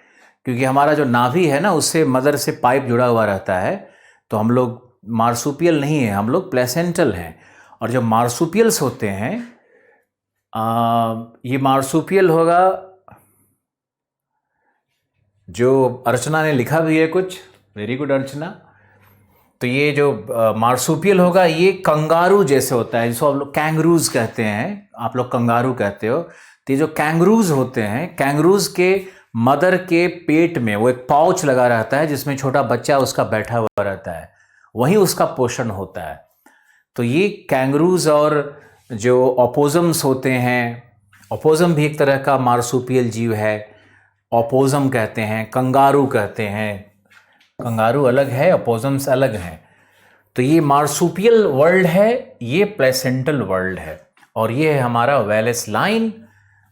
क्योंकि हमारा जो नाभि है ना उससे मदर से पाइप जुड़ा हुआ रहता है, तो हम लोग मार्सुपियल नहीं है, हम लोग प्लेसेंटल हैं। और जो मार्सुपियल्स होते हैं, ये मार्सुपियल होगा, जो अर्चना ने लिखा भी है कुछ, वेरी गुड अर्चना। तो ये जो मार्सुपियल होगा ये कंगारू जैसे होता है, जिसको आप लोग कैंगरूज कहते हैं, आप लोग कंगारू कहते हो। तो ये जो कैंगरूज होते हैं, कैंगरूज के मदर के पेट में वो एक पाउच लगा रहता है जिसमें छोटा बच्चा उसका बैठा हुआ रहता है, वहीं उसका पोषण होता है। तो ये कैंगरूज और जो ओपोजम्स होते हैं, ओपोजम भी एक तरह का मार्सुपियल जीव है, ओपोजम कहते हैं, कंगारू कहते हैं। कंगारू अलग है, ओपोजम्स अलग हैं। तो ये मार्सुपियल वर्ल्ड है, ये प्लेसेंटल वर्ल्ड है, और ये है हमारा वेलेस लाइन।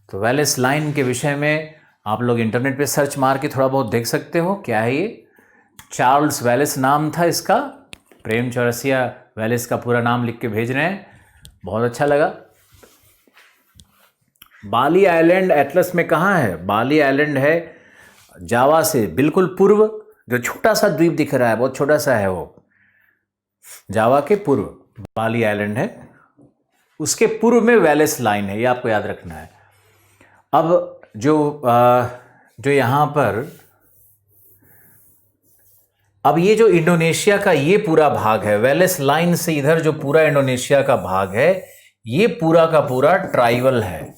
तो वेलेस लाइन के विषय में आप लोग इंटरनेट पे सर्च मार के थोड़ा बहुत देख सकते हो। क्या है ये? चार्ल्स वेलेस नाम था इसका। प्रेम चौरसिया वेलेस का पूरा नाम लिख के भेज रहे हैं, बहुत अच्छा लगा। बाली आइलैंड एटलस में कहाँ है? बाली आइलैंड है जावा से बिल्कुल पूर्व, जो छोटा सा द्वीप दिख रहा है, बहुत छोटा सा है वो, जावा के पूर्व बाली आइलैंड है, उसके पूर्व में वेलेस लाइन है, ये आपको याद रखना है। अब जो यहाँ पर, अब ये जो इंडोनेशिया का ये पूरा भाग है, वेलेस लाइन से इधर जो पूरा इंडोनेशिया का भाग है, ये पूरा का पूरा ट्राइबल है,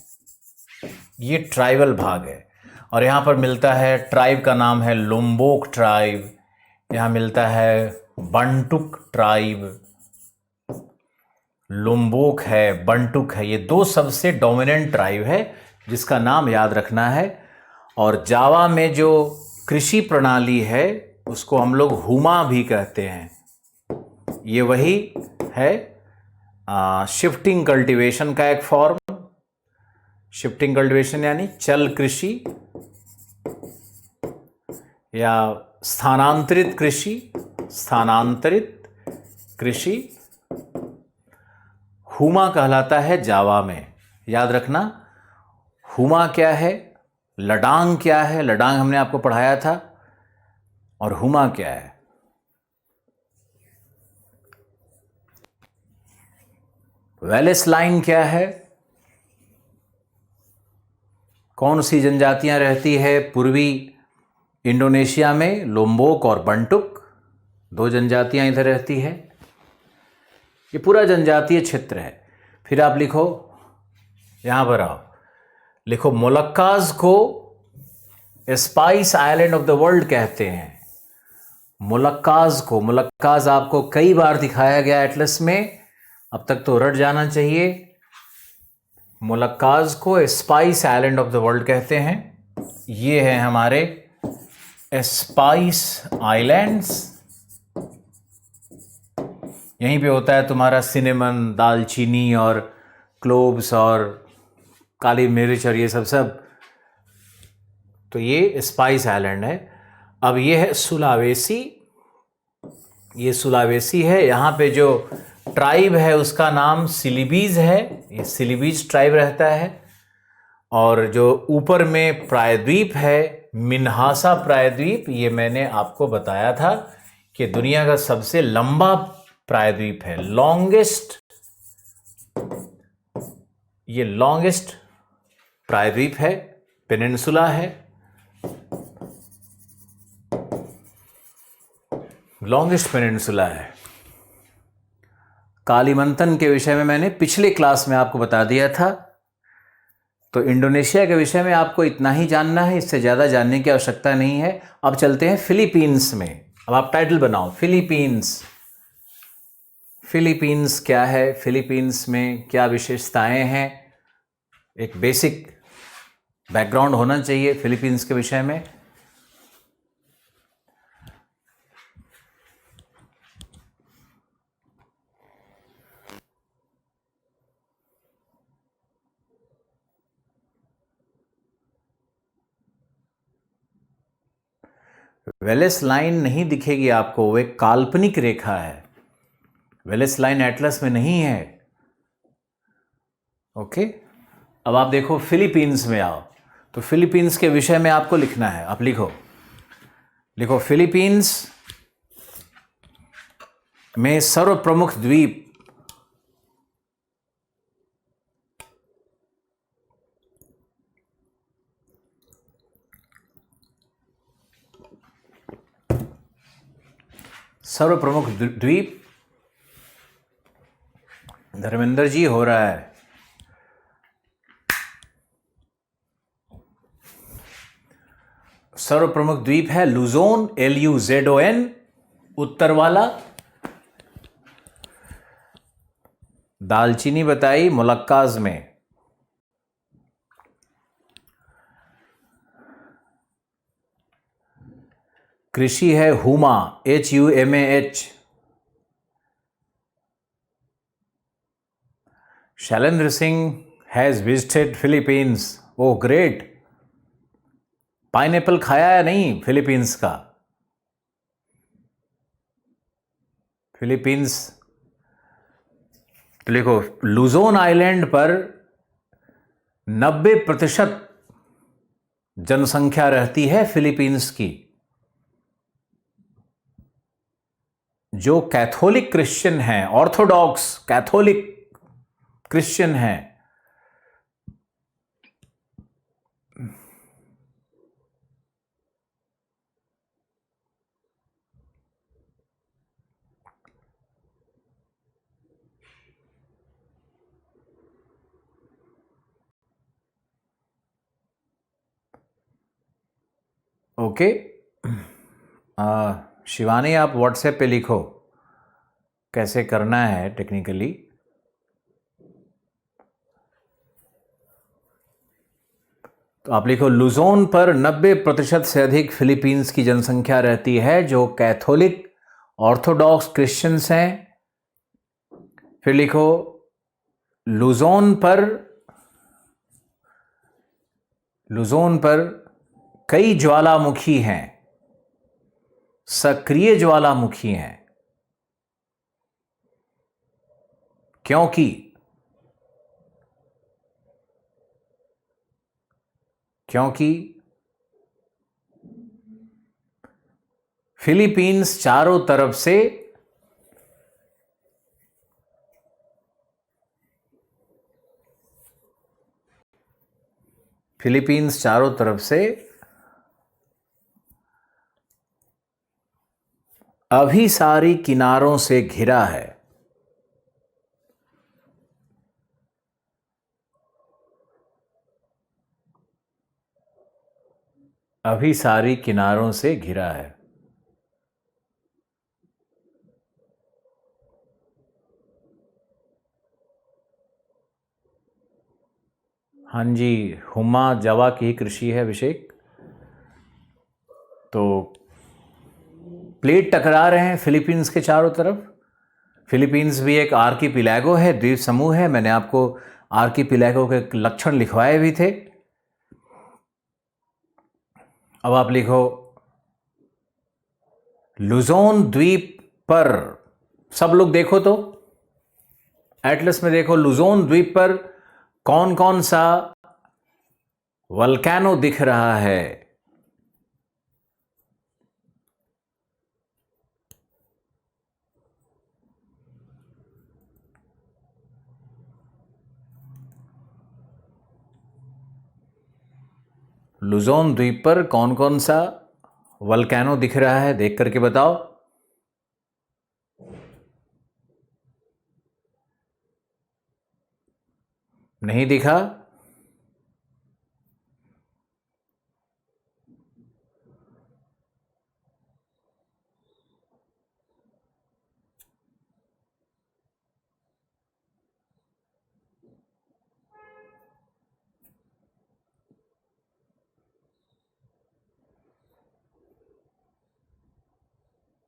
ये ट्राइबल भाग है। और यहाँ पर मिलता है, ट्राइब का नाम है लोम्बोक ट्राइब, यहाँ मिलता है बंटुक ट्राइब, लोम्बोक है, बंटुक है, ये दो सबसे डोमिनेंट ट्राइब है जिसका नाम याद रखना है। और जावा में जो कृषि प्रणाली है उसको हम लोग हुमा भी कहते हैं, ये वही है शिफ्टिंग कल्टीवेशन का एक फॉर्म। शिफ्टिंग कल्टीवेशन यानी चल कृषि या स्थानांतरित कृषि, स्थानांतरित कृषि हुमा कहलाता है जावा में, याद रखना। हुमा क्या है, लडांग क्या है, लडांग हमने आपको पढ़ाया था, और हुमा क्या है। वेलेस लाइन क्या है, कौन सी जनजातियां रहती है पूर्वी इंडोनेशिया में? लोम्बोक और बंटुक, दो जनजातियां इधर रहती है, ये पूरा जनजातीय क्षेत्र है। फिर आप लिखो, यहां पर आओ, लिखो मोलक्काज को spice island of the world कहते हैं। मोलक्काज को, मोलक्काज आपको कई बार दिखाया गया एटलस में, अब तक तो रट जाना चाहिए। मोलक्काज को spice island of the world कहते हैं। ये है हमारे स्पाइस आइलैंड्स, यहीं पे होता है तुम्हारा सिनेमन, दालचीनी और क्लोव्स और काली मिर्च और ये सब। तो ये स्पाइस आइलैंड है। अब ये है सुलावेसी, ये सुलावेसी है। यहाँ पे जो ट्राइब है उसका नाम सिलिबीज है, ये सिलिबीज ट्राइब रहता है। और जो ऊपर में प्रायद्वीप है, मिन्हासा प्रायद्वीप, ये मैंने आपको बताया था कि दुनिया का सबसे लंबा प्रायद्वीप है, लॉन्गेस्ट, ये लॉन्गेस्ट प्रायद्वीप है, पेनिनसुला है, लॉन्गेस्ट पेनिनसुला है। कालीमंतन के विषय में मैंने पिछले क्लास में आपको बता दिया था। तो इंडोनेशिया के विषय में आपको इतना ही जानना है, इससे ज़्यादा जानने की आवश्यकता नहीं है। अब चलते हैं फिलीपींस में। अब आप टाइटल बनाओ, फिलीपींस। फिलीपींस क्या है, फिलीपींस में क्या विशेषताएं हैं, एक बेसिक बैकग्राउंड होना चाहिए फिलीपींस के विषय में। वेलेस लाइन नहीं दिखेगी आपको, वो एक काल्पनिक रेखा है, वेलेस लाइन एटलस में नहीं है। ओके, अब आप देखो फिलीपींस में आओ, तो फिलीपींस के विषय में आपको लिखना है। आप लिखो लिखो फिलीपींस में सर्व प्रमुख द्वीप सर्व प्रमुख द्वीप। धर्मेंद्र जी हो रहा है। सर्व प्रमुख द्वीप है लुजोन, LUZON, उत्तर वाला। दालचीनी बताई मुलक्काज में। कृषि है Huma, HUMAH। Shailendra Singh has visited Philippines. Oh great. Pineapple खाया या नहीं फिलीपींस का? फिलीपींस तो लिखो लुजोन आइलैंड पर 90% जनसंख्या रहती है फिलीपींस की, जो कैथोलिक क्रिश्चियन हैं, ऑर्थोडॉक्स कैथोलिक क्रिश्चियन हैं। ओके। शिवानी आप व्हाट्सएप पे लिखो कैसे करना है टेक्निकली। तो आप लिखो लुजोन पर 90% से अधिक फिलीपींस की जनसंख्या रहती है, जो कैथोलिक ऑर्थोडॉक्स क्रिश्चियंस हैं। फिर लिखो लुजोन पर कई ज्वालामुखी हैं, सक्रिय ज्वालामुखी हैं, क्योंकि फिलीपींस चारों तरफ से अभिसारी किनारों से घिरा है। अभिसारी किनारों से घिरा है। हाँ जी, हुमा जावा की ही कृषि है अभिषेक। तो प्लेट टकरा रहे हैं फिलीपींस के चारों तरफ। फिलीपींस भी एक आर्किपिलैगो है, द्वीप समूह है। मैंने आपको आर्किपिलैगो के लक्षण लिखवाए भी थे। अब आप लिखो लुजोन द्वीप पर, सब लोग देखो तो एटलस में देखो लुजोन द्वीप पर कौन कौन सा वल्केनो दिख रहा है। लुजोन द्वीप पर कौन कौन सा वल्केनो दिख रहा है, देख करके बताओ। नहीं दिखा?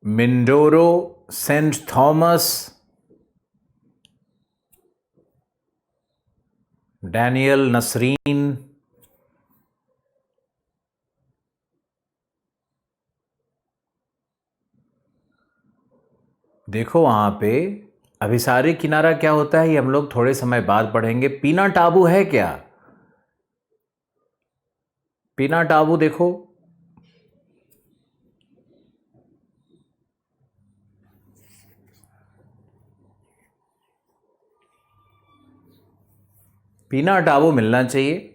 Mindoro, Saint Thomas, Daniel, Nasreen, देखो वहां पे अभिसारी किनारा क्या होता है ये हम लोग थोड़े समय बाद पढ़ेंगे। पीना टाबू है क्या? पीना टाबू देखो, पीना टाबू मिलना चाहिए।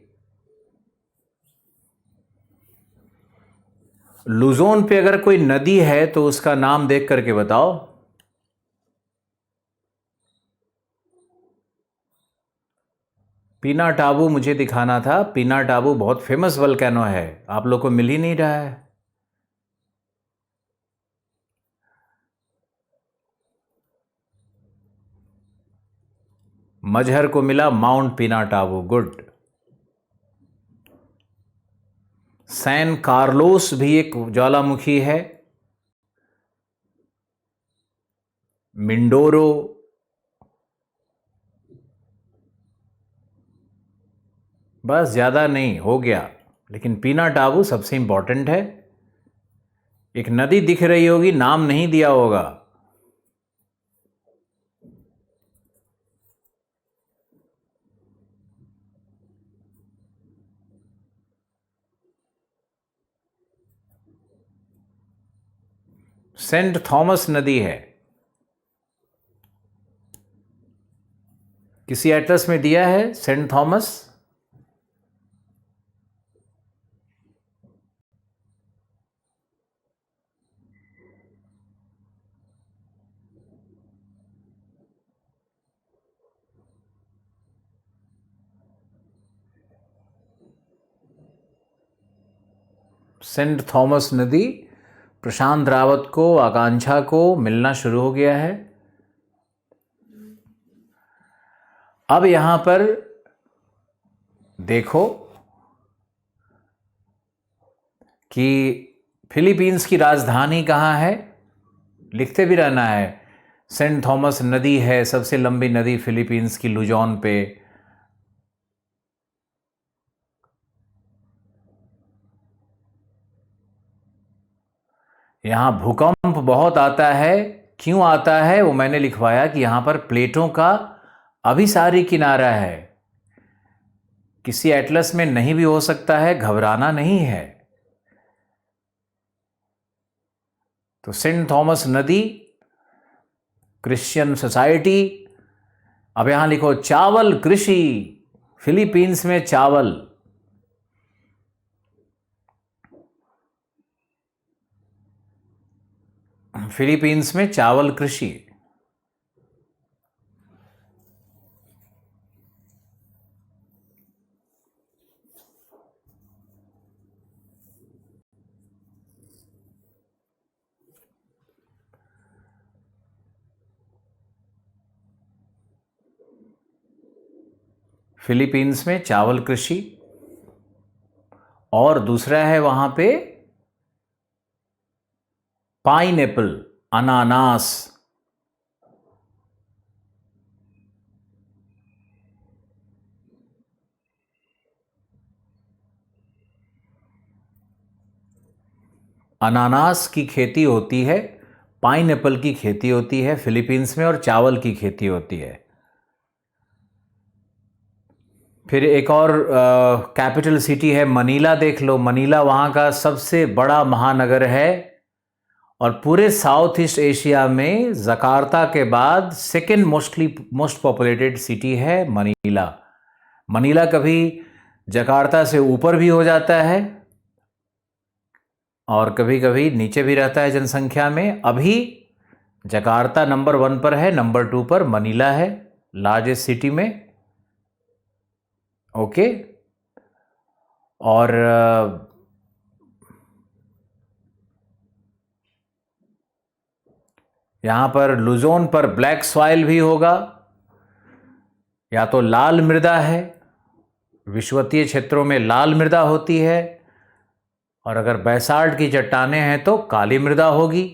लुजोन पे अगर कोई नदी है तो उसका नाम देख करके बताओ। पीना टाबू मुझे दिखाना था। पीना टाबू बहुत फेमस वल्केनो है, आप लोग को मिल ही नहीं रहा है। मजहर को मिला माउंट पीना टाबू, गुड। सैन कार्लोस भी एक ज्वालामुखी है। मिंडोरो, बस ज़्यादा नहीं, हो गया। लेकिन पीना टाबू सबसे इंपॉर्टेंट है। एक नदी दिख रही होगी, नाम नहीं दिया होगा। सेंट थॉमस नदी है। किसी एटलस में दिया है सेंट थॉमस? सेंट थॉमस नदी प्रशांत रावत को, आकांक्षा को मिलना शुरू हो गया है। अब यहां पर देखो कि फिलीपींस की राजधानी कहाँ है, लिखते भी रहना है। सेंट थॉमस नदी है, सबसे लंबी नदी फिलीपींस की, लुजोन पे। यहां भूकंप बहुत आता है। क्यों आता है वो मैंने लिखवाया कि यहां पर प्लेटों का अभिसारी किनारा है। किसी एटलस में नहीं भी हो सकता है, घबराना नहीं है। तो सेंट थॉमस नदी, क्रिश्चियन सोसाइटी। अब यहां लिखो चावल कृषि, फिलीपींस में चावल। फिलीपींस में चावल कृषि। फिलीपींस में चावल कृषि। और दूसरा है वहां पे पाइनएप्पल, अनानास। अनानास की खेती होती है, पाइनएप्पल की खेती होती है फिलीपींस में, और चावल की खेती होती है। फिर एक और कैपिटल सिटी है मनीला, देख लो। मनीला वहाँ का सबसे बड़ा महानगर है, और पूरे साउथ ईस्ट एशिया में जकार्ता के बाद सेकेंड मोस्ट पॉपुलेटेड सिटी है मनीला। मनीला कभी जकार्ता से ऊपर भी हो जाता है और कभी कभी नीचे भी रहता है जनसंख्या में। अभी जकार्ता नंबर 1 पर है, नंबर 2 पर मनीला है लार्जेस्ट सिटी में। ओके। और यहां पर लुजोन पर ब्लैक सॉइल भी होगा, या तो लाल मृदा है, विषुवतीय क्षेत्रों में लाल मृदा होती है, और अगर बैसाल्ट की चट्टानें हैं तो काली मृदा होगी।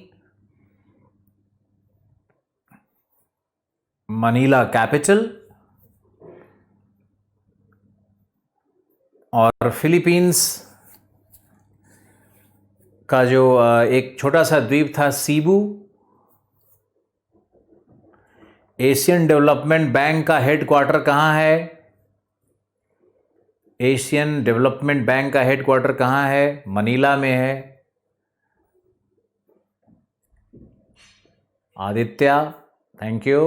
Manila capital. और फिलीपींस का जो एक छोटा सा द्वीप था सीबू, एशियन डेवलपमेंट बैंक का हेडक्वार्टर कहाँ है? एशियन डेवलपमेंट बैंक का हेडक्वार्टर कहाँ है? मनीला में है। Aditya, thank you.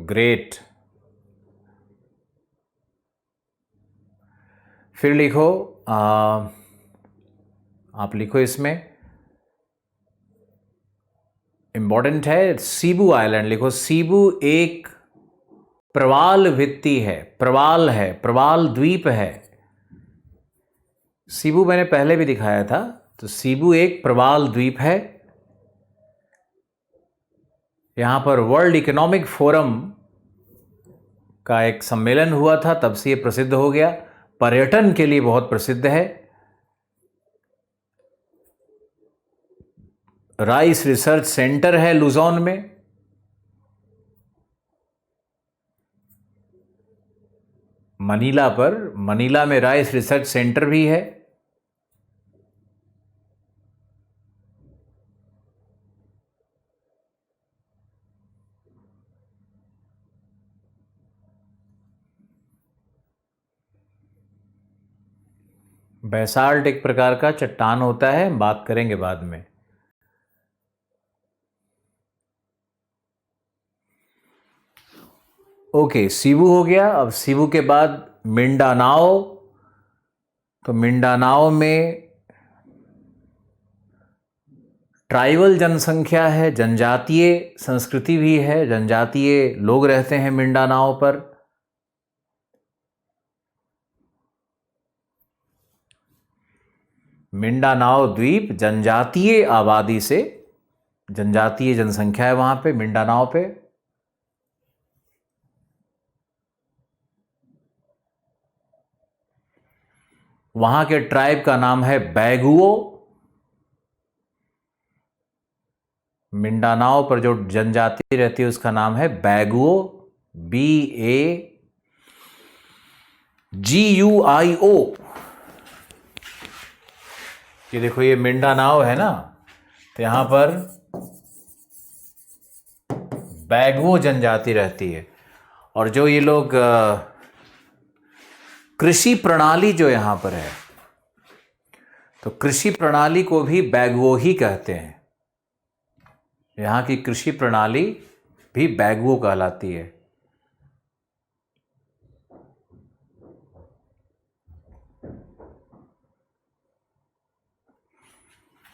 ग्रेट। फिर लिखो, आप लिखो इसमें, इंपॉर्टेंट है, सीबू आइलैंड लिखो। सीबू एक प्रवाल भित्ति है, प्रवाल है, प्रवाल द्वीप है। सीबू मैंने पहले भी दिखाया था, तो सीबू एक प्रवाल द्वीप है। यहां पर वर्ल्ड इकोनॉमिक फोरम का एक सम्मेलन हुआ था, तब से ये प्रसिद्ध हो गया। पर्यटन के लिए बहुत प्रसिद्ध है। राइस रिसर्च सेंटर है लुजोन में। मनीला में राइस रिसर्च सेंटर भी है। बैसाल्ट एक प्रकार का चट्टान होता है, बात करेंगे बाद में। ओके, सीबू हो गया। अब सीबू के बाद मिंडानाओ। तो मिंडानाओ में ट्राइबल जनसंख्या है, जनजातीय संस्कृति भी है, जनजातीय लोग रहते हैं मिंडानाओ पर। मिंडानाओ द्वीप जनजातीय आबादी से, जनजातीय जनसंख्या है वहां पे मिंडानाओ पे। वहां के ट्राइब का नाम है बैगुओ। मिंडानाओ पर जो जनजाति रहती है उसका नाम है बैगुओ, BAGUIO। ये देखो, ये मिंडानाओ है ना, तो यहां पर बैगुओ जनजाति रहती है। और जो ये लोग कृषि प्रणाली जो यहां पर है, तो कृषि प्रणाली को भी बैगुओ ही कहते हैं। यहां की कृषि प्रणाली भी बैगुओ कहलाती है।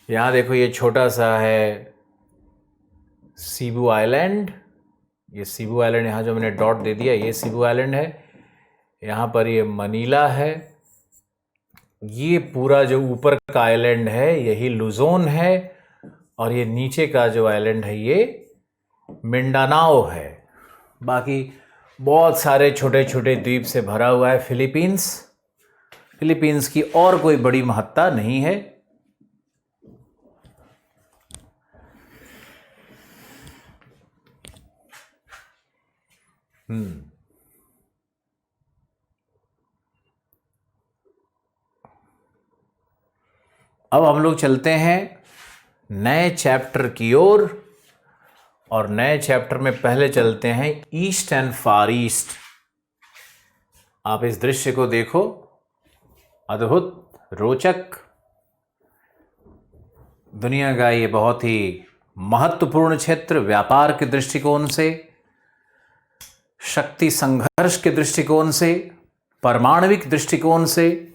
यहां देखो, ये छोटा सा है सीबू आइलैंड। ये सीबू आइलैंड, यहां जो मैंने डॉट दे दिया, ये सीबू आइलैंड है। यहां पर ये मनीला है। ये पूरा जो ऊपर का आइलैंड है यही लुजोन है, और ये नीचे का जो आइलैंड है ये मिंडानाओ है। बाकी बहुत सारे छोटे छोटे द्वीप से भरा हुआ है फिलीपींस। फिलीपींस की और कोई बड़ी महत्ता नहीं है। अब हम लोग चलते हैं नए चैप्टर की ओर, और नए चैप्टर में पहले चलते हैं ईस्ट एंड फार ईस्ट। आप इस दृश्य को देखो, अद्भुत, रोचक। दुनिया का ये बहुत ही महत्वपूर्ण क्षेत्र, व्यापार के दृष्टिकोण से, शक्ति संघर्ष के दृष्टिकोण से, परमाणविक दृष्टिकोण से,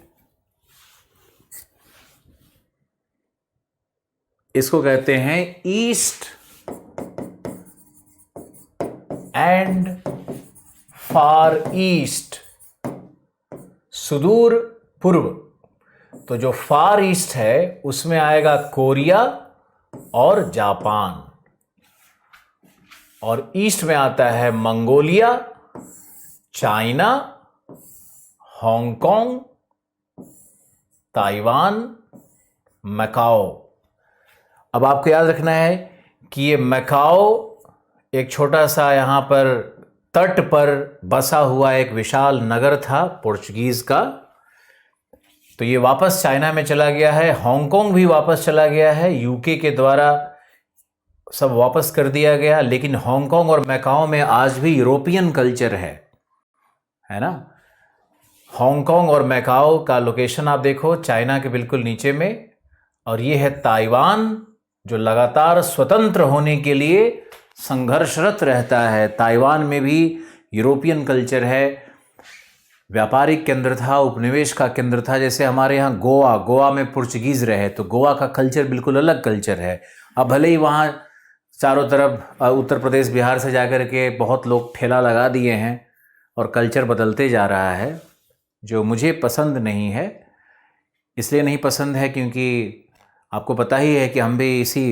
इसको कहते हैं ईस्ट एंड फार ईस्ट, सुदूर पूर्व। तो जो फार ईस्ट है उसमें आएगा कोरिया और जापान, और ईस्ट में आता है Mongolia, China, Hong Kong, Taiwan, Macau. अब आपको याद रखना है कि ये मैकाओ एक छोटा सा यहाँ पर तट पर बसा हुआ एक विशाल नगर था पोर्चुगीज का। तो ये वापस चाइना में चला गया है, हांगकांग भी वापस चला गया है, यूके के द्वारा सब वापस कर दिया गया। लेकिन हांगकांग और मैकाओ में आज भी यूरोपियन कल्चर है ना। हांगकांग और मैकाओ का लोकेशन आप देखो, चाइना के बिल्कुल नीचे में। और ये है ताइवान, जो लगातार स्वतंत्र होने के लिए संघर्षरत रहता है। ताइवान में भी यूरोपियन कल्चर है, व्यापारिक केंद्र था, उपनिवेश का केंद्र था। जैसे हमारे यहाँ गोवा में पुर्तगीज रहे तो गोवा का कल्चर बिल्कुल अलग कल्चर है। अब भले ही वहाँ चारों तरफ उत्तर प्रदेश बिहार से जाकर के बहुत लोग ठेला लगा दिए हैं और कल्चर बदलते जा रहा है, जो मुझे पसंद नहीं है। इसलिए नहीं पसंद है क्योंकि आपको पता ही है कि हम भी इसी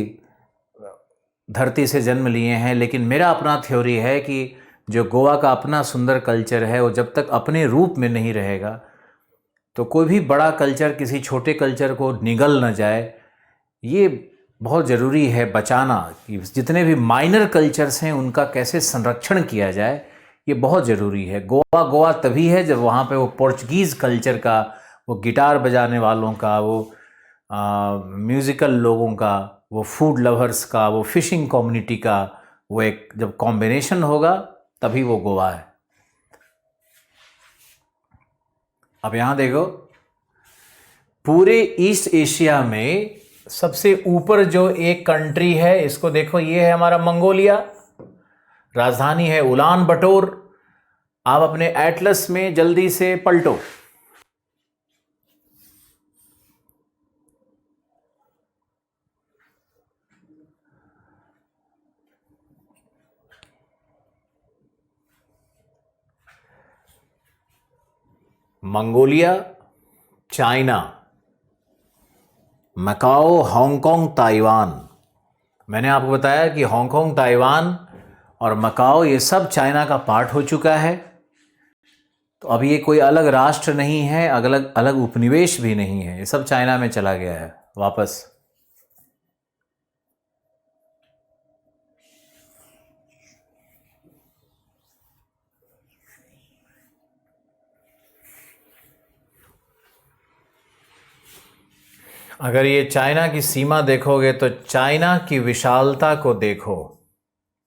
धरती से जन्म लिए हैं। लेकिन मेरा अपना थ्योरी है कि जो गोवा का अपना सुंदर कल्चर है वो जब तक अपने रूप में नहीं रहेगा तो कोई भी बड़ा कल्चर किसी छोटे कल्चर को निगल न जाए। ये बहुत ज़रूरी है बचाना, कि जितने भी माइनर कल्चर्स हैं उनका कैसे संरक्षण किया जाए, ये बहुत ज़रूरी है। गोवा तभी है जब वहाँ पे वो पोर्चुगीज़ कल्चर का, वो गिटार बजाने वालों का, वो म्यूज़िकल लोगों का, वो फूड लवर्स का, वो फिशिंग कम्युनिटी का, वो एक जब कॉम्बिनेशन होगा तभी वो गोवा है। अब यहाँ देखो, पूरे ईस्ट एशिया में सबसे ऊपर जो एक कंट्री है, इसको देखो, ये है हमारा मंगोलिया। राजधानी है उलान बटोर। आप अपने एटलस में जल्दी से पलटो। Mongolia, China, Macau, Hong Kong, Taiwan. मैंने आपको बताया कि हांगकांग, ताइवान और मकाओ ये सब चाइना का पार्ट हो चुका है। तो अब ये कोई अलग राष्ट्र नहीं है, अलग अलग उपनिवेश भी नहीं है, ये सब चाइना में चला गया है वापस। अगर ये चाइना की सीमा देखोगे तो चाइना की विशालता को देखो,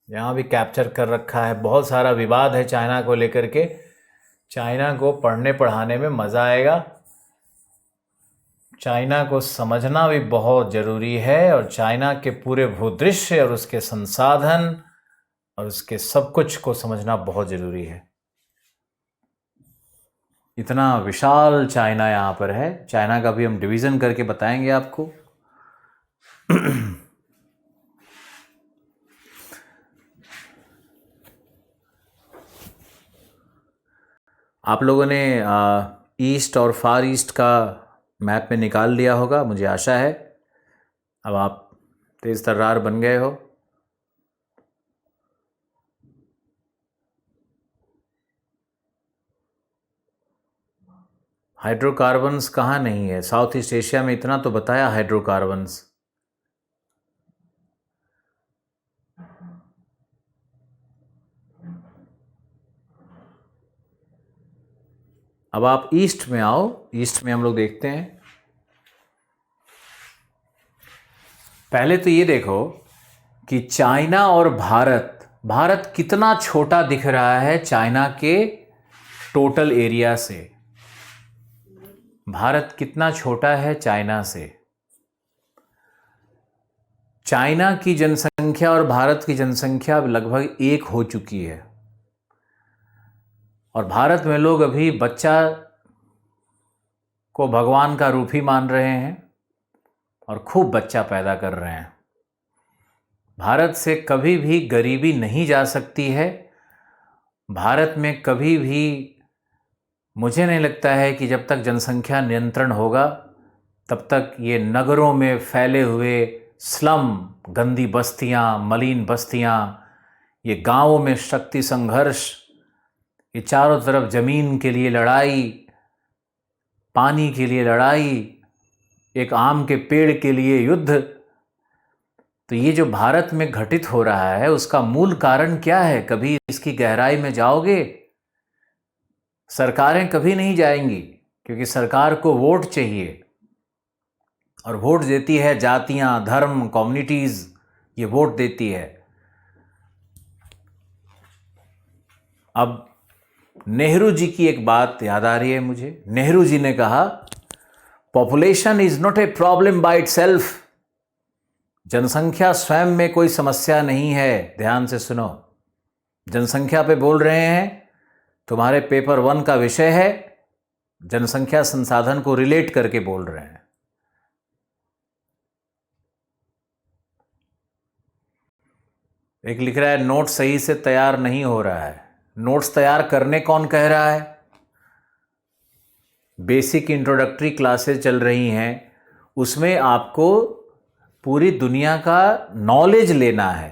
यहाँ भी कैप्चर कर रखा है। बहुत सारा विवाद है चाइना को लेकर के। चाइना को पढ़ने पढ़ाने में मज़ा आएगा। चाइना को समझना भी बहुत ज़रूरी है, और चाइना के पूरे भूदृश्य और उसके संसाधन और उसके सब कुछ को समझना बहुत ज़रूरी है। इतना विशाल चाइना यहाँ पर है। चाइना का भी हम डिवीज़न करके बताएंगे आपको। आप लोगों ने ईस्ट और फार ईस्ट का मैप में निकाल लिया होगा, मुझे आशा है। अब आप तेज़ तर्रार बन गए हो। हाइड्रोकार्बन्स कहाँ नहीं है? साउथ ईस्ट एशिया में इतना तो बताया हाइड्रोकार्बन्स। अब आप ईस्ट में आओ। ईस्ट में हम लोग देखते हैं। पहले तो ये देखो कि चाइना और भारत कितना छोटा दिख रहा है चाइना के टोटल एरिया से। भारत कितना छोटा है चाइना से। चाइना की जनसंख्या और भारत की जनसंख्या लगभग एक हो चुकी है, और भारत में लोग अभी बच्चा को भगवान का रूप ही मान रहे हैं और खूब बच्चा पैदा कर रहे हैं। भारत से कभी भी गरीबी नहीं जा सकती है। भारत में कभी भी मुझे नहीं लगता है कि जब तक जनसंख्या नियंत्रण होगा तब तक ये नगरों में फैले हुए स्लम, गंदी बस्तियां, मलिन बस्तियां, ये गांवों में शक्ति संघर्ष, ये चारों तरफ ज़मीन के लिए लड़ाई, पानी के लिए लड़ाई, एक आम के पेड़ के लिए युद्ध, तो ये जो भारत में घटित हो रहा है उसका मूल कारण क्या है? कभी इसकी गहराई में जाओगे? सरकारें कभी नहीं जाएंगी, क्योंकि सरकार को वोट चाहिए, और वोट देती है जातियां, धर्म, कम्युनिटीज़, ये वोट देती है। अब नेहरू जी की एक बात याद आ रही है मुझे। नेहरू जी ने कहा, population is not a problem by itself, जनसंख्या स्वयं में कोई समस्या नहीं है, ध्यान से सुनो। जनसंख्या पे बोल रहे हैं, तुम्हारे पेपर 1 का विषय है, जनसंख्या संसाधन को रिलेट करके बोल रहे हैं। एक लिख रहा है नोट सही से तैयार नहीं हो रहा है। नोट्स तैयार करने कौन कह रहा है? बेसिक इंट्रोडक्टरी क्लासेस चल रही हैं, उसमें आपको पूरी दुनिया का नॉलेज लेना है,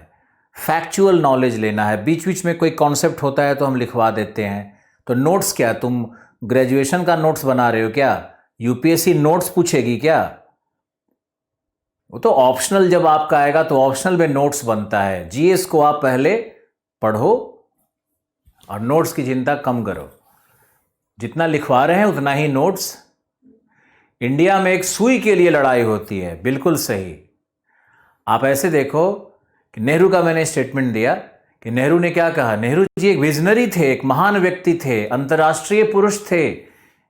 फैक्चुअल नॉलेज लेना है। बीच बीच में कोई कॉन्सेप्ट होता है तो हम लिखवा देते हैं। तो नोट्स क्या, तुम ग्रेजुएशन का नोट्स बना रहे हो क्या? यूपीएससी नोट्स पूछेगी क्या? वो तो ऑप्शनल जब आपका आएगा तो ऑप्शनल में नोट्स बनता है। जीएस को आप पहले पढ़ो और नोट्स की चिंता कम करो। जितना लिखवा रहे हैं उतना ही नोट्स। इंडिया में एक सुई के लिए लड़ाई होती है, बिल्कुल सही। आप ऐसे देखो कि नेहरू का मैंने स्टेटमेंट दिया कि नेहरू ने क्या कहा। नेहरू जी एक विजनरी थे, एक महान व्यक्ति थे, अंतर्राष्ट्रीय पुरुष थे,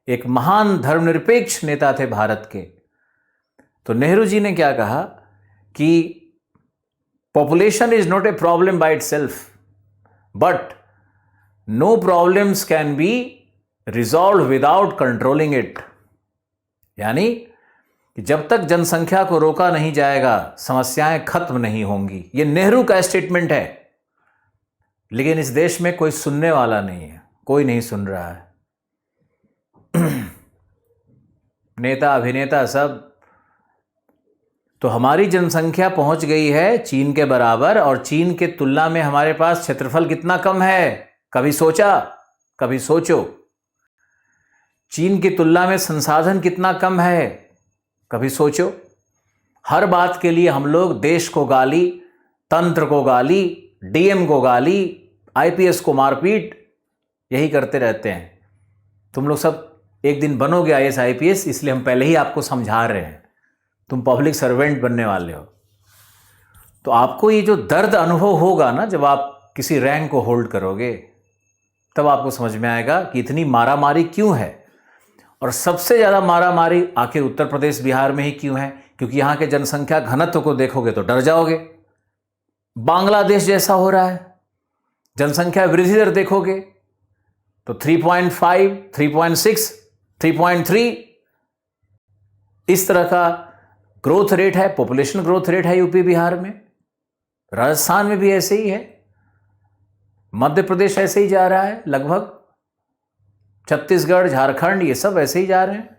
एक महान धर्मनिरपेक्ष नेता थे भारत के। तो नेहरू जी ने क्या कहा कि population is not a problem by itself, but no problems can be resolve without controlling it. यानी कि जब तक जनसंख्या को रोका नहीं जाएगा समस्याएं खत्म नहीं होंगी। ये नेहरू का स्टेटमेंट है, लेकिन इस देश में कोई सुनने वाला नहीं है, कोई नहीं सुन रहा है। नेता अभिनेता सब। तो हमारी जनसंख्या पहुंच गई है चीन के बराबर, और चीन के तुलना में हमारे पास क्षेत्रफल कितना कम है? कभी सोचा? कभी सोचो। चीन की तुलना में संसाधन कितना कम है? कभी सोचो। हर बात के लिए हम लोग देश को गाली, तंत्र को गाली, डीएम को गाली, आईपीएस को मारपीट, यही करते रहते हैं। तुम लोग सब एक दिन बनोगे आईएएस आईपीएस, इसलिए हम पहले ही आपको समझा रहे हैं, तुम पब्लिक सर्वेंट बनने वाले हो। तो आपको ये जो दर्द अनुभव होगा ना, जब आप किसी रैंक को होल्ड करोगे, तब आपको समझ में आएगा कि इतनी मारामारी क्यों है। और सबसे ज़्यादा मारामारी आखिर उत्तर प्रदेश बिहार में ही क्यों है? क्योंकि यहाँ के जनसंख्या घनत्व को देखोगे तो डर जाओगे। बांग्लादेश जैसा हो रहा है। जनसंख्या वृद्धि दर देखोगे तो 3.5, 3.6, 3.3 इस तरह का ग्रोथ रेट है, पॉपुलेशन ग्रोथ रेट है यूपी बिहार में। राजस्थान में भी ऐसे ही है, मध्य प्रदेश ऐसे ही जा रहा है, लगभग छत्तीसगढ़, झारखंड, ये सब ऐसे ही जा रहे हैं।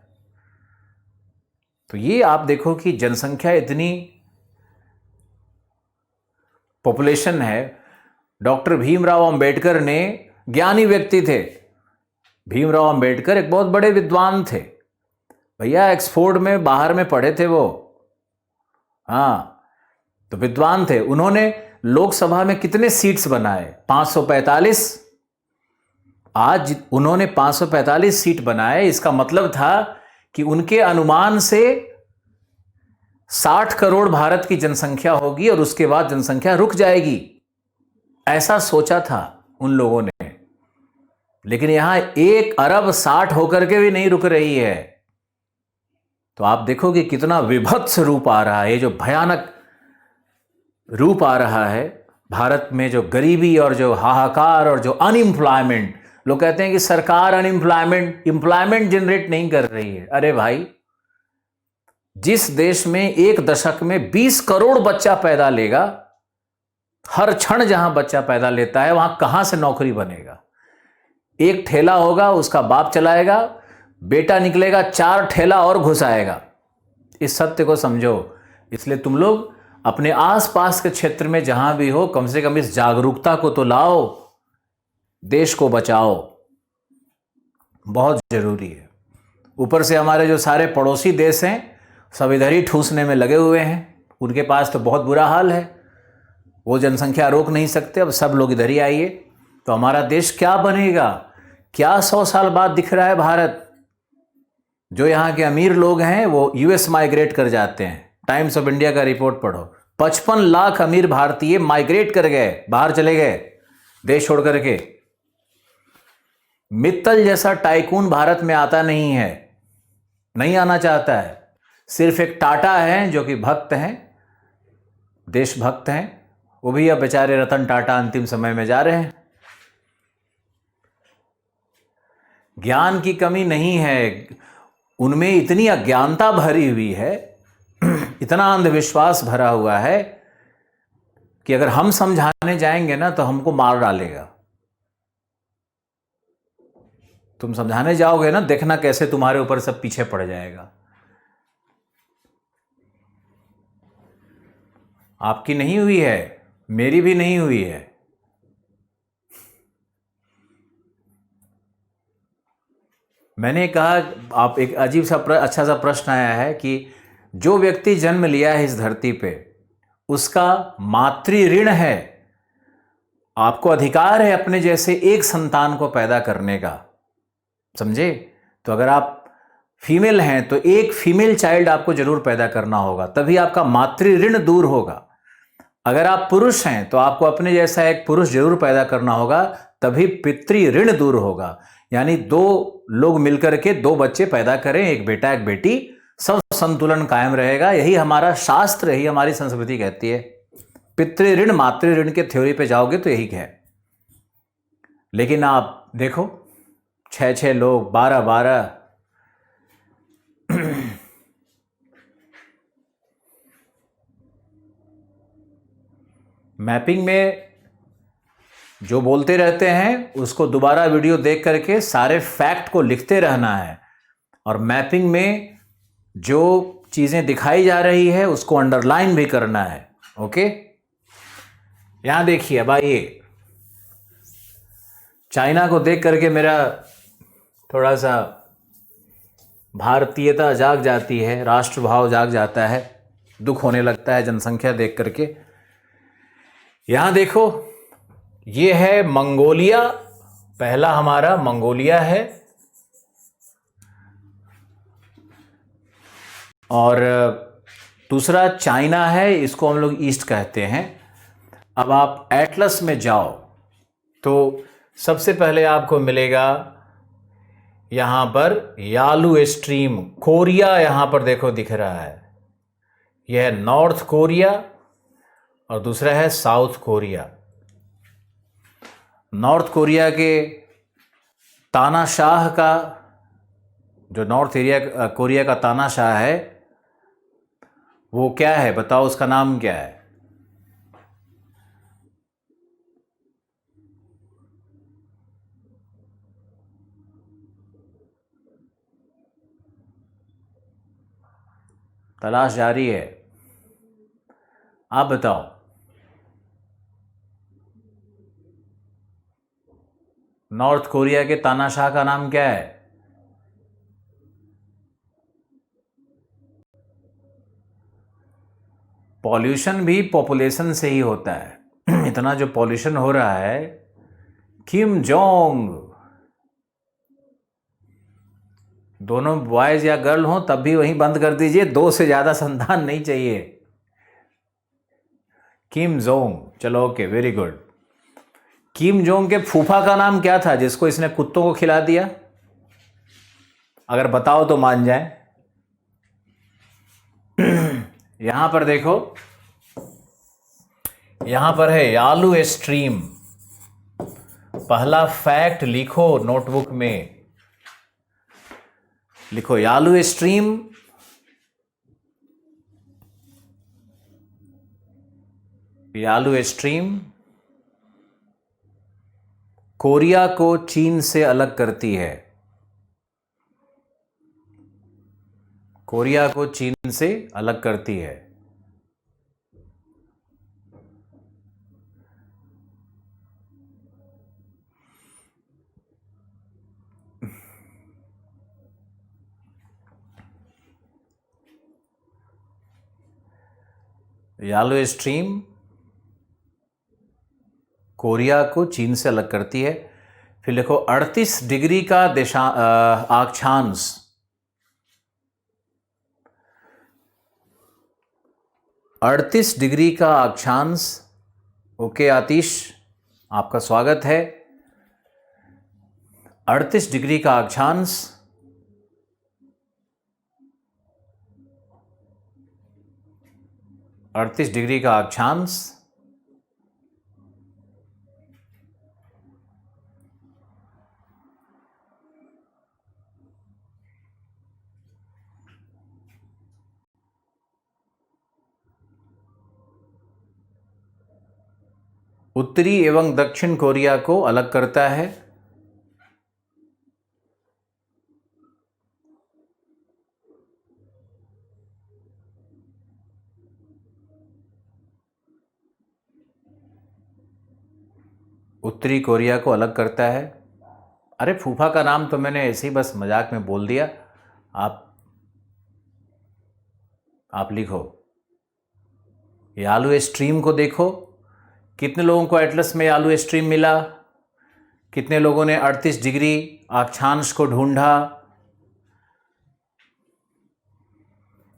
तो ये आप देखो कि जनसंख्या इतनी पॉपुलेशन है। डॉक्टर भीमराव अंबेडकर ने, ज्ञानी व्यक्ति थे, भीमराव अंबेडकर एक बहुत बड़े विद्वान थे भैया, ऑक्सफोर्ड में बाहर में पढ़े थे वो। हाँ, तो विद्वान थे। उन्होंने लोकसभा में कितने सीट्स बनाए? 545। आज उन्होंने 545 सीट बनाए। इसका मतलब था कि उनके अनुमान से 60 करोड़ भारत की जनसंख्या होगी और उसके बाद जनसंख्या रुक जाएगी, ऐसा सोचा था उन लोगों ने। लेकिन यहां 1 अरब 60 होकर के भी नहीं रुक रही है। तो आप देखो कि कितना विभत्स रूप आ रहा है, ये जो भयानक रूप आ रहा है भारत में, जो गरीबी और जो हाहाकार और जो अनएम्प्लॉयमेंट। लोग कहते हैं कि सरकार एम्प्लॉयमेंट जनरेट नहीं कर रही है। अरे भाई, जिस देश में एक दशक में 20 करोड़ बच्चा पैदा लेगा, हर क्षण जहां बच्चा पैदा लेता है वहां कहां से नौकरी बनेगा? एक ठेला होगा, उसका बाप चलाएगा, बेटा निकलेगा 4 ठेला और घुसाएगा। इस सत्य को समझो। इसलिए तुम लोग अपने आसपास के क्षेत्र में जहां भी हो, कम से कम इस जागरूकता को तो लाओ, देश को बचाओ, बहुत जरूरी है। ऊपर से हमारे जो सारे पड़ोसी देश हैं सब इधर ही ठूसने में लगे हुए हैं। उनके पास तो बहुत बुरा हाल है, वो जनसंख्या रोक नहीं सकते, अब सब लोग इधर ही आइए। तो हमारा देश क्या बनेगा? क्या 100 साल बाद दिख रहा है भारत? जो यहाँ के अमीर लोग हैं वो यूएस माइग्रेट कर जाते हैं। टाइम्स ऑफ इंडिया का रिपोर्ट पढ़ो, 55 लाख अमीर भारतीय माइग्रेट कर गए, बाहर चले गए देश छोड़ करके। मित्तल जैसा टाइकून भारत में आता नहीं है, नहीं आना चाहता है। सिर्फ एक टाटा है जो कि भक्त हैं, देशभक्त हैं, वो भी अब बेचारे रतन टाटा अंतिम समय में जा रहे हैं। ज्ञान की कमी नहीं है, उनमें इतनी अज्ञानता भरी हुई है, इतना अंधविश्वास भरा हुआ है कि अगर हम समझाने जाएंगे ना तो हमको मार डालेगा। तुम समझाने जाओगे ना, देखना कैसे तुम्हारे ऊपर सब पीछे पड़ जाएगा। आपकी नहीं हुई है, मेरी भी नहीं हुई है। मैंने कहा, आप एक अजीब सा अच्छा सा प्रश्न आया है कि जो व्यक्ति जन्म लिया है इस धरती पे, उसका मातृ ऋण है। आपको अधिकार है अपने जैसे एक संतान को पैदा करने का, समझे? तो अगर आप फीमेल हैं तो एक फीमेल चाइल्ड आपको जरूर पैदा करना होगा, तभी आपका मातृ ऋण दूर होगा। अगर आप पुरुष हैं तो आपको अपने जैसा एक पुरुष जरूर पैदा करना होगा, तभी पितृ ऋण दूर होगा। यानी दो लोग मिलकर के दो बच्चे पैदा करें, एक बेटा एक बेटी, सब संतुलन कायम रहेगा। यही हमारा शास्त्र, यही हमारी संस्कृति कहती है। पितृ ऋण मातृ ऋण के थ्योरी पे जाओगे तो यही है। लेकिन आप देखो, 6 लोग, 12 मैपिंग में जो बोलते रहते हैं उसको दोबारा वीडियो देख करके सारे फैक्ट को लिखते रहना है, और मैपिंग में जो चीजें दिखाई जा रही है उसको अंडरलाइन भी करना है। ओके, यहां देखिए भाई, चाइना को देख करके मेरा थोड़ा सा भारतीयता जाग जाती है, राष्ट्रभाव जाग जाता है, दुख होने लगता है जनसंख्या देख करके। यहां देखो, ये है मंगोलिया, पहला हमारा मंगोलिया है, और दूसरा चाइना है, इसको हम लोग ईस्ट कहते हैं। अब आप एटलस में जाओ तो सबसे पहले आपको मिलेगा यहां पर यालू स्ट्रीम, कोरिया यहां पर देखो दिख रहा है। यह है नॉर्थ कोरिया और दूसरा है साउथ कोरिया। नॉर्थ कोरिया के तानाशाह का, जो नॉर्थ एरिया कोरिया का तानाशाह है, वो क्या है बताओ, उसका नाम क्या है? तलाश जारी है, आप बताओ। नॉर्थ कोरिया के तानाशाह का नाम क्या है? पॉल्यूशन भी पॉपुलेशन से ही होता है। इतना जो पॉल्यूशन हो रहा है, किम जोंग, दोनों बॉयज या गर्ल हो तब भी वहीं बंद कर दीजिए, 2 से ज्यादा संतान नहीं चाहिए। किम जोंग, चलो okay, very good. Kim Jong के फूफा का नाम क्या था जिसको इसने कुत्तों को खिला दिया? अगर बताओ तो मान जाए। यहां पर देखो, यहां पर है यालू स्ट्रीम। पहला फैक्ट लिखो नोटबुक में, लिखो Yalu stream. Yalu stream Korea को चीन से अलग करती है। कोरिया को चीन से अलग करती है। यालू स्ट्रीम कोरिया को चीन से अलग करती है। फिर लिखो 38 डिग्री का अक्षांश। 38 डिग्री का अक्षांश। ओके आतिश, आपका स्वागत है। 38 डिग्री का अक्षांश 38 डिग्री का अक्षांश, उत्तरी एवं दक्षिण कोरिया को अलग करता है। उत्तरी कोरिया को अलग करता है। अरे फूफा का नाम तो मैंने ऐसे ही बस मजाक में बोल दिया, आप लिखो। यालू स्ट्रीम को देखो, कितने लोगों को एटलस में यालू स्ट्रीम मिला, कितने लोगों ने 38 डिग्री अक्षांश को ढूंढा।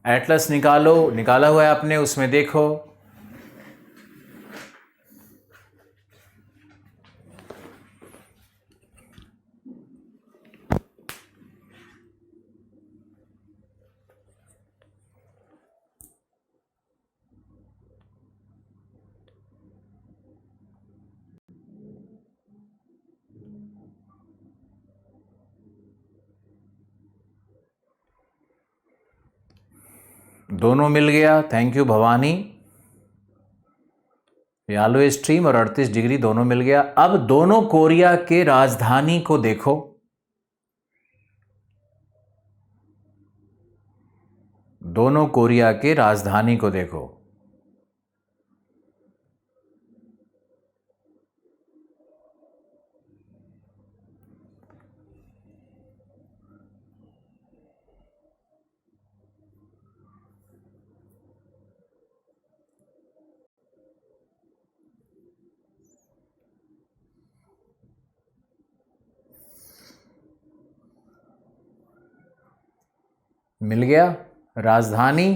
एटलस निकाला हुआ है आपने, उसमें देखो। दोनों मिल गया, thank you Bhavani. Yalu stream और 38 डिग्री दोनों मिल गया। अब दोनों कोरिया के राजधानी को देखो। दोनों कोरिया के राजधानी को देखो। मिल गया राजधानी।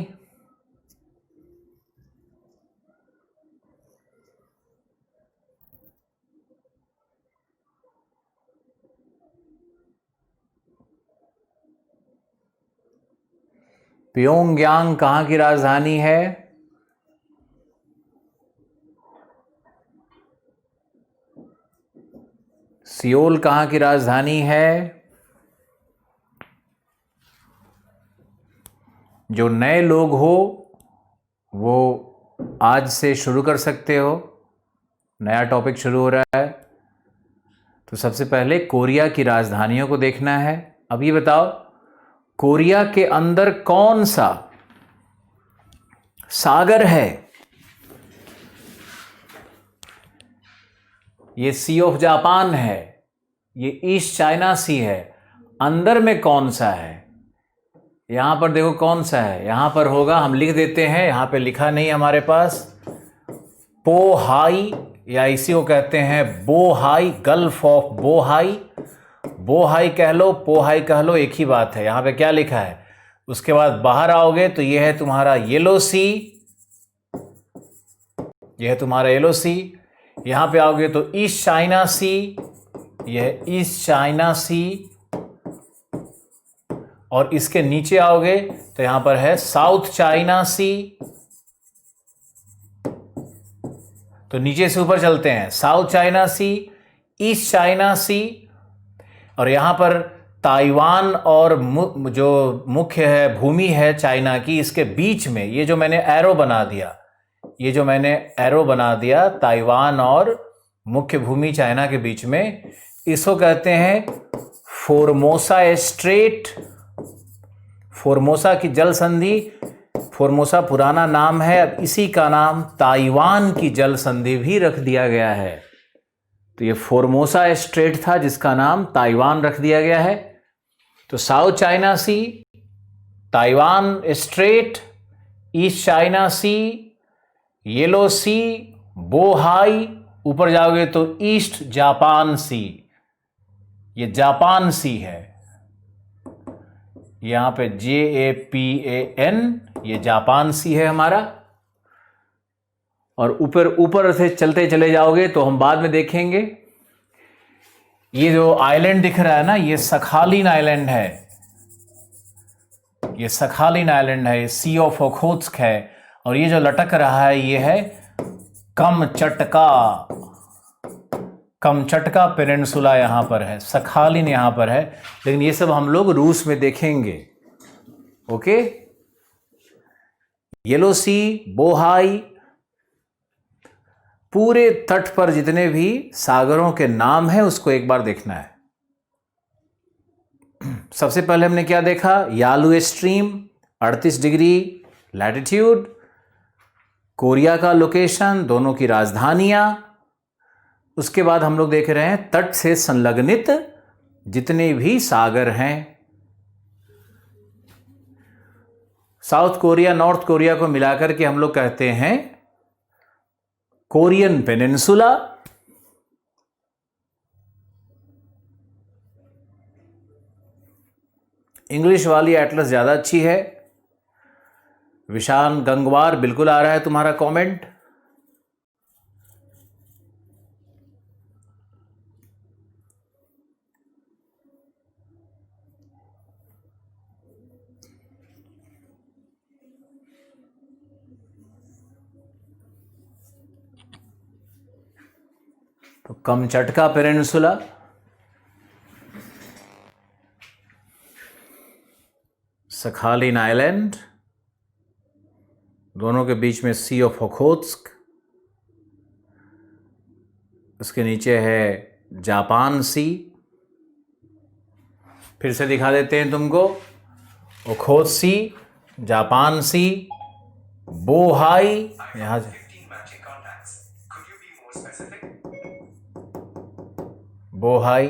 प्योंगयांग कहाँ की राजधानी है? सियोल कहाँ की राजधानी है? जो नए लोग हो वो आज से शुरू कर सकते हो, नया टॉपिक शुरू हो रहा है। तो सबसे पहले कोरिया की राजधानियों को देखना है। अब ये बताओ, कोरिया के अंदर कौन सा सागर है? ये सी ऑफ जापान है, ये ईस्ट चाइना सी है। अंदर में कौन सा है? यहां पर देखो कौन सा है, यहां पर होगा, हम लिख देते हैं, यहां पे लिखा नहीं हमारे पास। पोहाई, या इसी को कहते हैं Bohai, gulf of Bohai. Bohai कह लो, पोहाई कह लो, एक ही बात है। यहां पे क्या लिखा है? उसके बाद बाहर आओगे तो यह है तुम्हारा येलो सी, यह है तुम्हारा येलो सी। यहां पे आओगे तो ईस्ट चाइना सी, यह ईस्ट चाइना सी। और इसके नीचे आओगे तो यहां पर है साउथ चाइना सी। तो नीचे से ऊपर चलते हैं, साउथ चाइना सी, ईस्ट चाइना सी, और यहां पर ताइवान और जो मुख्य है भूमि है चाइना की, इसके बीच में ये जो मैंने एरो बना दिया, ये जो मैंने एरो बना दिया ताइवान और मुख्य भूमि चाइना के बीच में, इसको कहते हैं फोर्मोसा स्ट्रेट। फोर्मोसा की जल संधि, फोर्मोसा पुराना नाम है, अब इसी का नाम ताइवान की जल संधि भी रख दिया गया है। तो ये फोर्मोसा स्ट्रेट था जिसका नाम ताइवान रख दिया गया है। तो साउथ चाइना सी, ताइवान स्ट्रेट, ईस्ट चाइना सी, येलो सी, बोहाई, ऊपर जाओगे तो ईस्ट जापान सी, ये जापान सी है। यहां पे JAPAN, ये जापान सी है हमारा। और ऊपर ऊपर से चलते चले जाओगे तो हम बाद में देखेंगे, ये जो आइलैंड दिख रहा है ना, ये सखालिन आइलैंड है, ये सखालिन आइलैंड है, सी ऑफ ओखोत्स्क है। और ये जो लटक रहा है ये है कमचटका। कमचटका पेनिनसुला यहां पर है, सखालिन यहां पर है, लेकिन ये सब हम लोग रूस में देखेंगे। ओके, येलो सी, बोहाई, पूरे तट पर जितने भी सागरों के नाम हैं उसको एक बार देखना है। सबसे पहले हमने क्या देखा? Yalu stream 38 degree latitude, Korea का लोकेशन, दोनों की राजधानियां। उसके बाद हम लोग देख रहे हैं तट से संलग्नित जितने भी सागर हैं। साउथ कोरिया, नॉर्थ कोरिया को मिलाकर के हम लोग कहते हैं कोरियन पेनिनसुला। इंग्लिश वाली एटलस ज्यादा अच्छी है। विशाल गंगवार, बिल्कुल आ रहा है तुम्हारा कमेंट। तो कमचटका पेनिनसुला, सखालिन आइलैंड, दोनों के बीच में सी ऑफ ओखोत्स्क, उसके नीचे है जापान सी। फिर से दिखा देते हैं तुमको, ओखोत्स्क सी, जापान सी, बोहाई, यहां से बोहाई,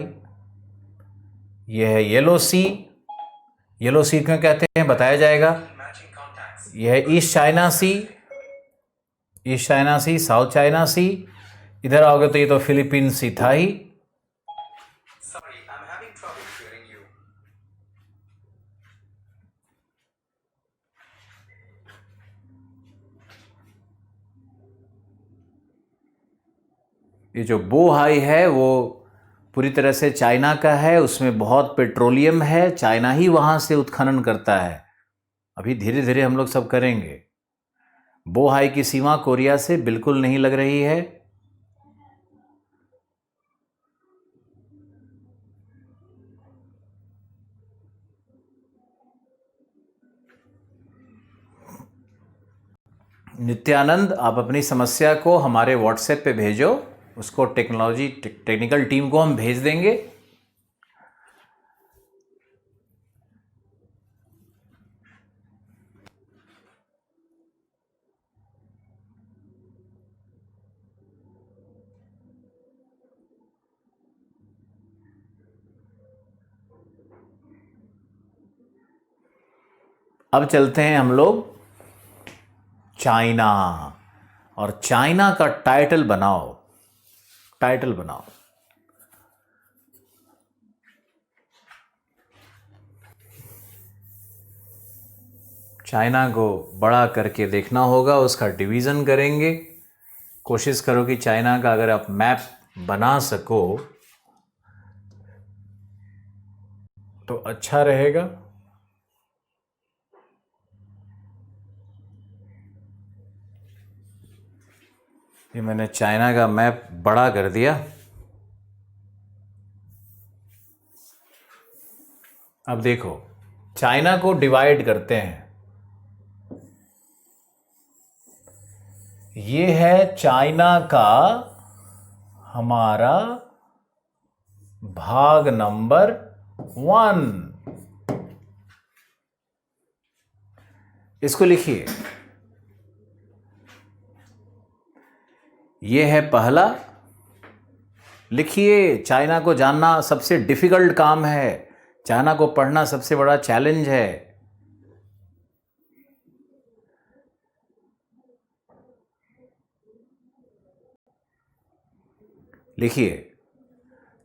यह है येलो सी। येलो सी क्यों कहते हैं बताया जाएगा। यह है ईस्ट चाइना सी, ईस्ट चाइना सी, साउथ चाइना सी। इधर आओगे तो ये तो फिलीपीन सी था ही। ये जो बोहाई है वो पूरी तरह से चाइना का है, उसमें बहुत पेट्रोलियम है, चाइना ही वहां से उत्खनन करता है। अभी धीरे धीरे हम लोग सब करेंगे। बोहाई की सीमा कोरिया से बिल्कुल नहीं लग रही है। नित्यानंद, आप अपनी समस्या को हमारे व्हाट्सएप पे भेजो, उसको टेक्निकल टीम को हम भेज देंगे। अब चलते हैं हम लोग चाइना, और चाइना का टाइटल बनाओ, टाइटल बनाओ। चाइना को बड़ा करके देखना होगा, उसका डिवीज़न करेंगे। कोशिश करो कि चाइना का अगर आप मैप बना सको तो अच्छा रहेगा। ये मैंने चाइना का मैप बड़ा कर दिया। अब देखो, चाइना को डिवाइड करते हैं। ये है चाइना का हमारा भाग नंबर 1। इसको लिखिए, ये है पहला। लिखिए, चाइना को जानना सबसे डिफिकल्ट काम है, चाइना को पढ़ना सबसे बड़ा चैलेंज है। लिखिए,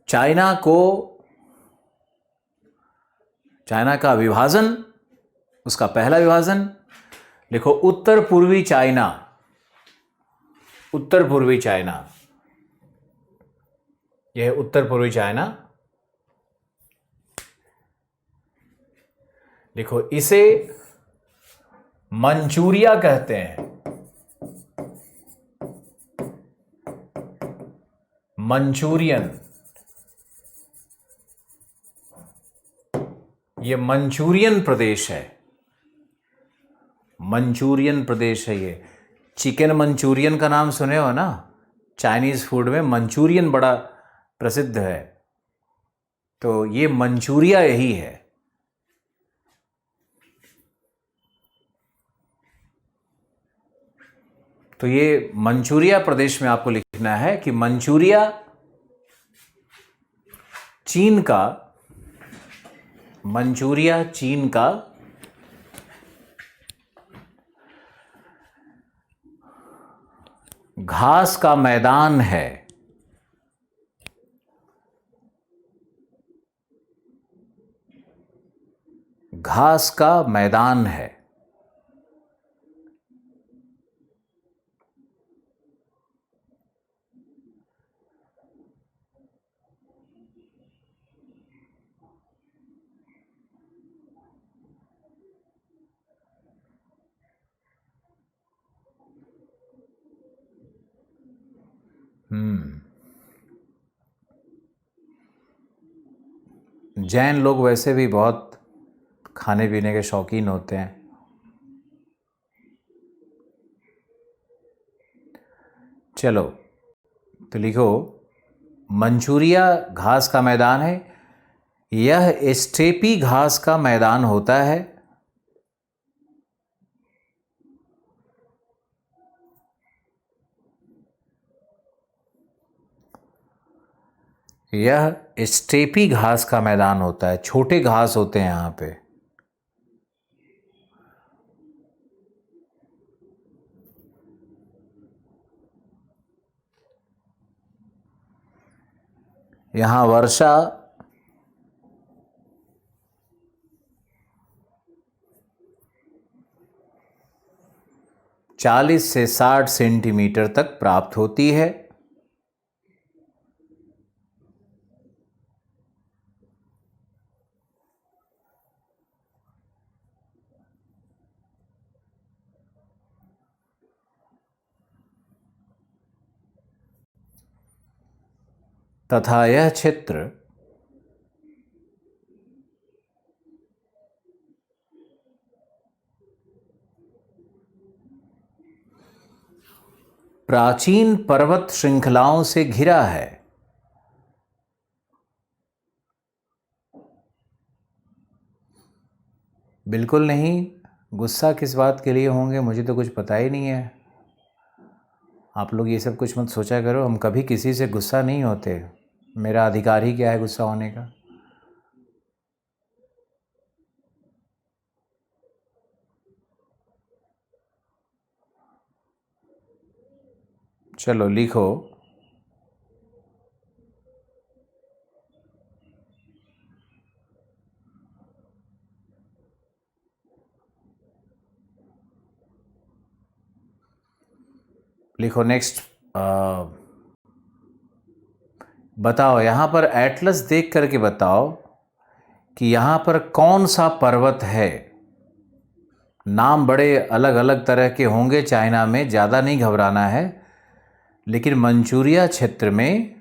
चाइना का विभाजन, उसका पहला विभाजन लिखो, उत्तर पूर्वी चाइना। उत्तर पूर्वी चाइना, यह है उत्तर पूर्वी चाइना। लिखो, इसे मंचूरिया कहते हैं। मंचूरियन, ये मंचूरियन प्रदेश है, मंचूरियन प्रदेश है ये। चिकन मंचूरियन का नाम सुने हो ना, चाइनीज़ फूड में मंचूरियन बड़ा प्रसिद्ध है, तो ये मंचूरिया यही है। तो ये मंचूरिया प्रदेश में आपको लिखना है कि मंचूरिया चीन का, मंचूरिया चीन का घास का मैदान है। घास का मैदान है। जैन लोग वैसे भी बहुत खाने पीने के शौकीन होते हैं। चलो तो लिखो, मंचूरिया घास का मैदान है, यह स्टेपी घास का मैदान होता है। यह स्टेपी घास का मैदान होता है, छोटे घास होते हैं यहाँ पे। यहाँ वर्षा 40 से 60 सेंटीमीटर तक प्राप्त होती है। तथा यह क्षेत्र प्राचीन पर्वत श्रृंखलाओं से घिरा है। बिल्कुल नहीं, गुस्सा किस बात के लिए होंगे, मुझे तो कुछ पता ही नहीं है। आप लोग ये सब कुछ मत सोचा करो, हम कभी किसी से गुस्सा नहीं होते। मेरा अधिकार ही क्या है गुस्सा होने का। चलो लिखो, लिखो नेक्स्ट। बताओ यहाँ पर एटलस देख करके बताओ कि यहाँ पर कौन सा पर्वत है। नाम बड़े अलग अलग तरह के होंगे चाइना में, ज़्यादा नहीं घबराना है, लेकिन मंचूरिया क्षेत्र में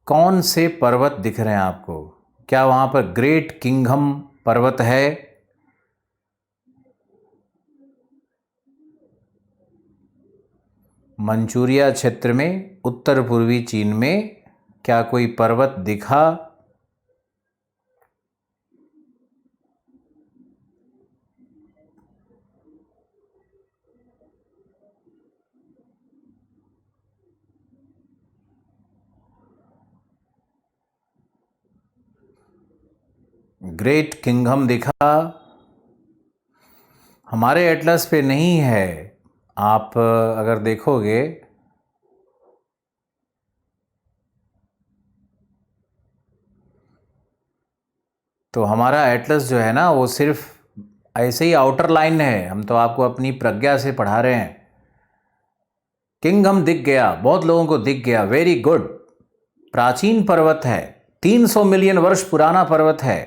कौन से पर्वत दिख रहे हैं आपको? क्या वहाँ पर ग्रेट किंगहम पर्वत है? मंचूरिया क्षेत्र में उत्तर पूर्वी चीन में क्या कोई पर्वत दिखा? ग्रेट किंगडम दिखा? हमारे एटलस पे नहीं है। आप अगर देखोगे तो हमारा एटलस जो है ना वो सिर्फ ऐसे ही आउटर लाइन है। हम तो आपको अपनी प्रज्ञा से पढ़ा रहे हैं। किंगडम दिख गया, बहुत लोगों को दिख गया, वेरी गुड। प्राचीन पर्वत है, 300 मिलियन वर्ष पुराना पर्वत है।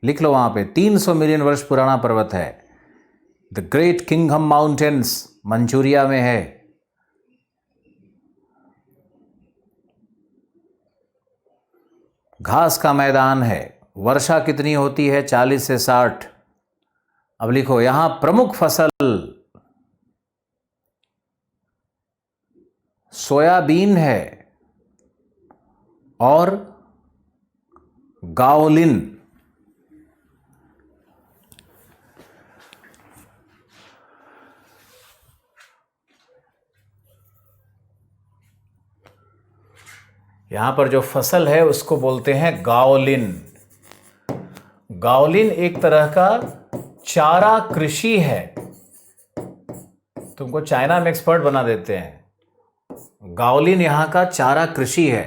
लिख लो वहाँ पे 300 मिलियन वर्ष पुराना पर्वत है। The great kingdom mountains Manchuria में है। घास का मैदान है। वर्षा कितनी होती है? 40 से 60। अब लिखो यहां प्रमुख फसल सोयाबीन है और गाओलिन। यहां पर जो फसल है उसको बोलते हैं गाओलिन। गाओलिन एक तरह का चारा कृषि है। तुमको चाइना में एक्सपर्ट बना देते हैं। गाओलिन यहां का चारा कृषि है।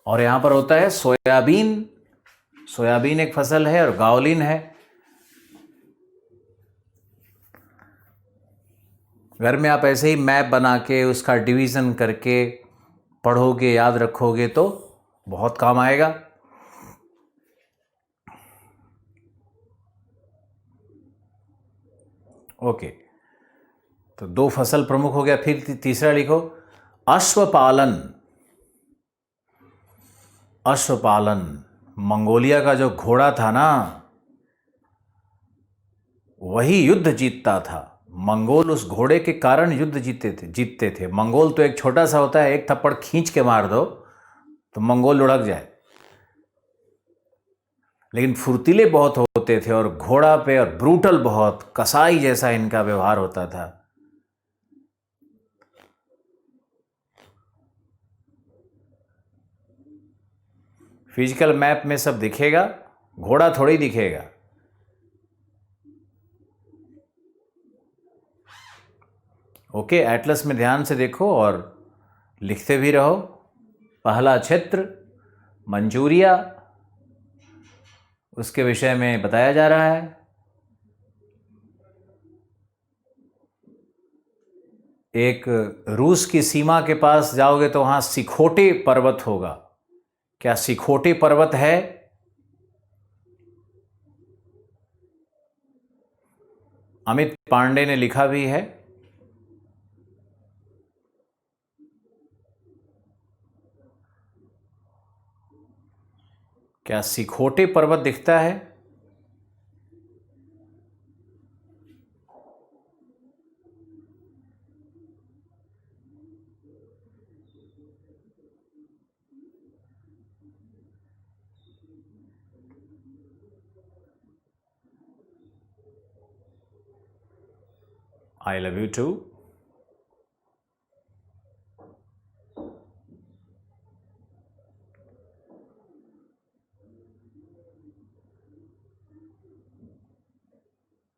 और यहां पर होता है सोयाबीन। सोयाबीन एक फसल है और गाओलिन है। घर में आप ऐसे ही मैप बना के उसका डिवीज़न करके पढ़ोगे, याद रखोगे तो बहुत काम आएगा। ओके, तो 2 फसल प्रमुख हो गया। फिर तीसरा लिखो अश्वपालन। अश्वपालन, मंगोलिया का जो घोड़ा था ना, वही युद्ध जीतता था। मंगोल उस घोड़े के कारण युद्ध जीतते थे। मंगोल तो एक छोटा सा होता है, एक थप्पड़ खींच के मार दो तो मंगोल लुढ़क जाए, लेकिन फुर्तीले बहुत होते थे और घोड़ा पे और ब्रूटल, बहुत कसाई जैसा इनका व्यवहार होता था। फिजिकल मैप में सब दिखेगा, घोड़ा थोड़ी दिखेगा। ओके, एटलस में ध्यान से देखो और लिखते भी रहो। पहला क्षेत्र मंचूरिया, उसके विषय में बताया जा रहा है। एक रूस की सीमा के पास जाओगे तो वहां सिखोटे पर्वत होगा। क्या सिखोटे पर्वत है? अमित पांडे ने लिखा भी है। क्या सिखोटे पर्वत दिखता है? I love you too.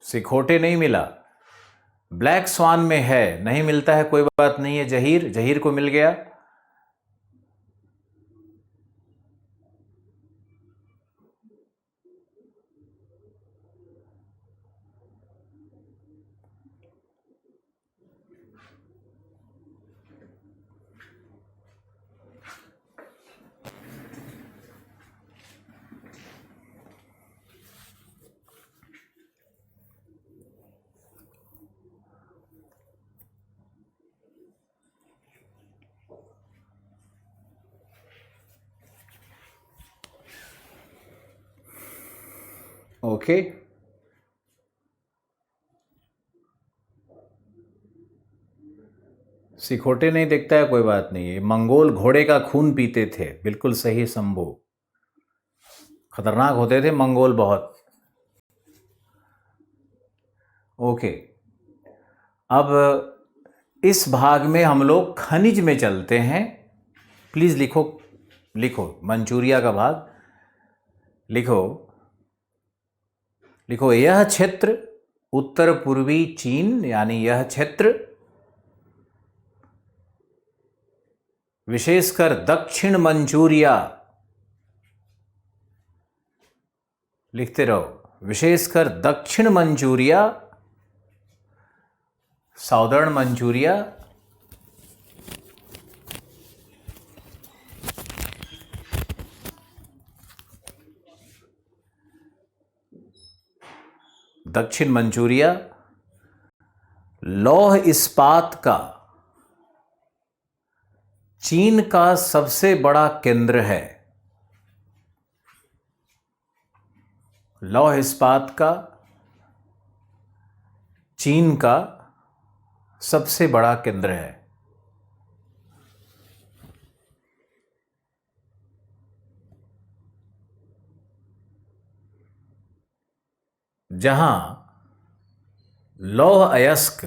Sikhote नहीं मिला, ब्लैक स्वान में है। नहीं मिलता है, कोई बात नहीं है। जहीर, जहीर को मिल गया। ओके, सिखोटे नहीं दिखता है, कोई बात नहीं है। मंगोल घोड़े का खून पीते थे। बिल्कुल सही शंभू, खतरनाक होते थे मंगोल बहुत। ओके, अब इस भाग में हम लोग खनिज में चलते हैं। प्लीज लिखो, लिखो मंचूरिया का भाग लिखो। लिखो यह क्षेत्र उत्तर पूर्वी चीन, यानी यह क्षेत्र विशेषकर दक्षिण मंचूरिया, लिखते रहो, विशेषकर दक्षिण मंचूरिया, साउदर्न मंचूरिया, दक्षिण मंचूरिया लौह इस्पात का चीन का सबसे बड़ा केंद्र है लौह इस्पात का। चीन का सबसे बड़ा केंद्र है। जहां लौह अयस्क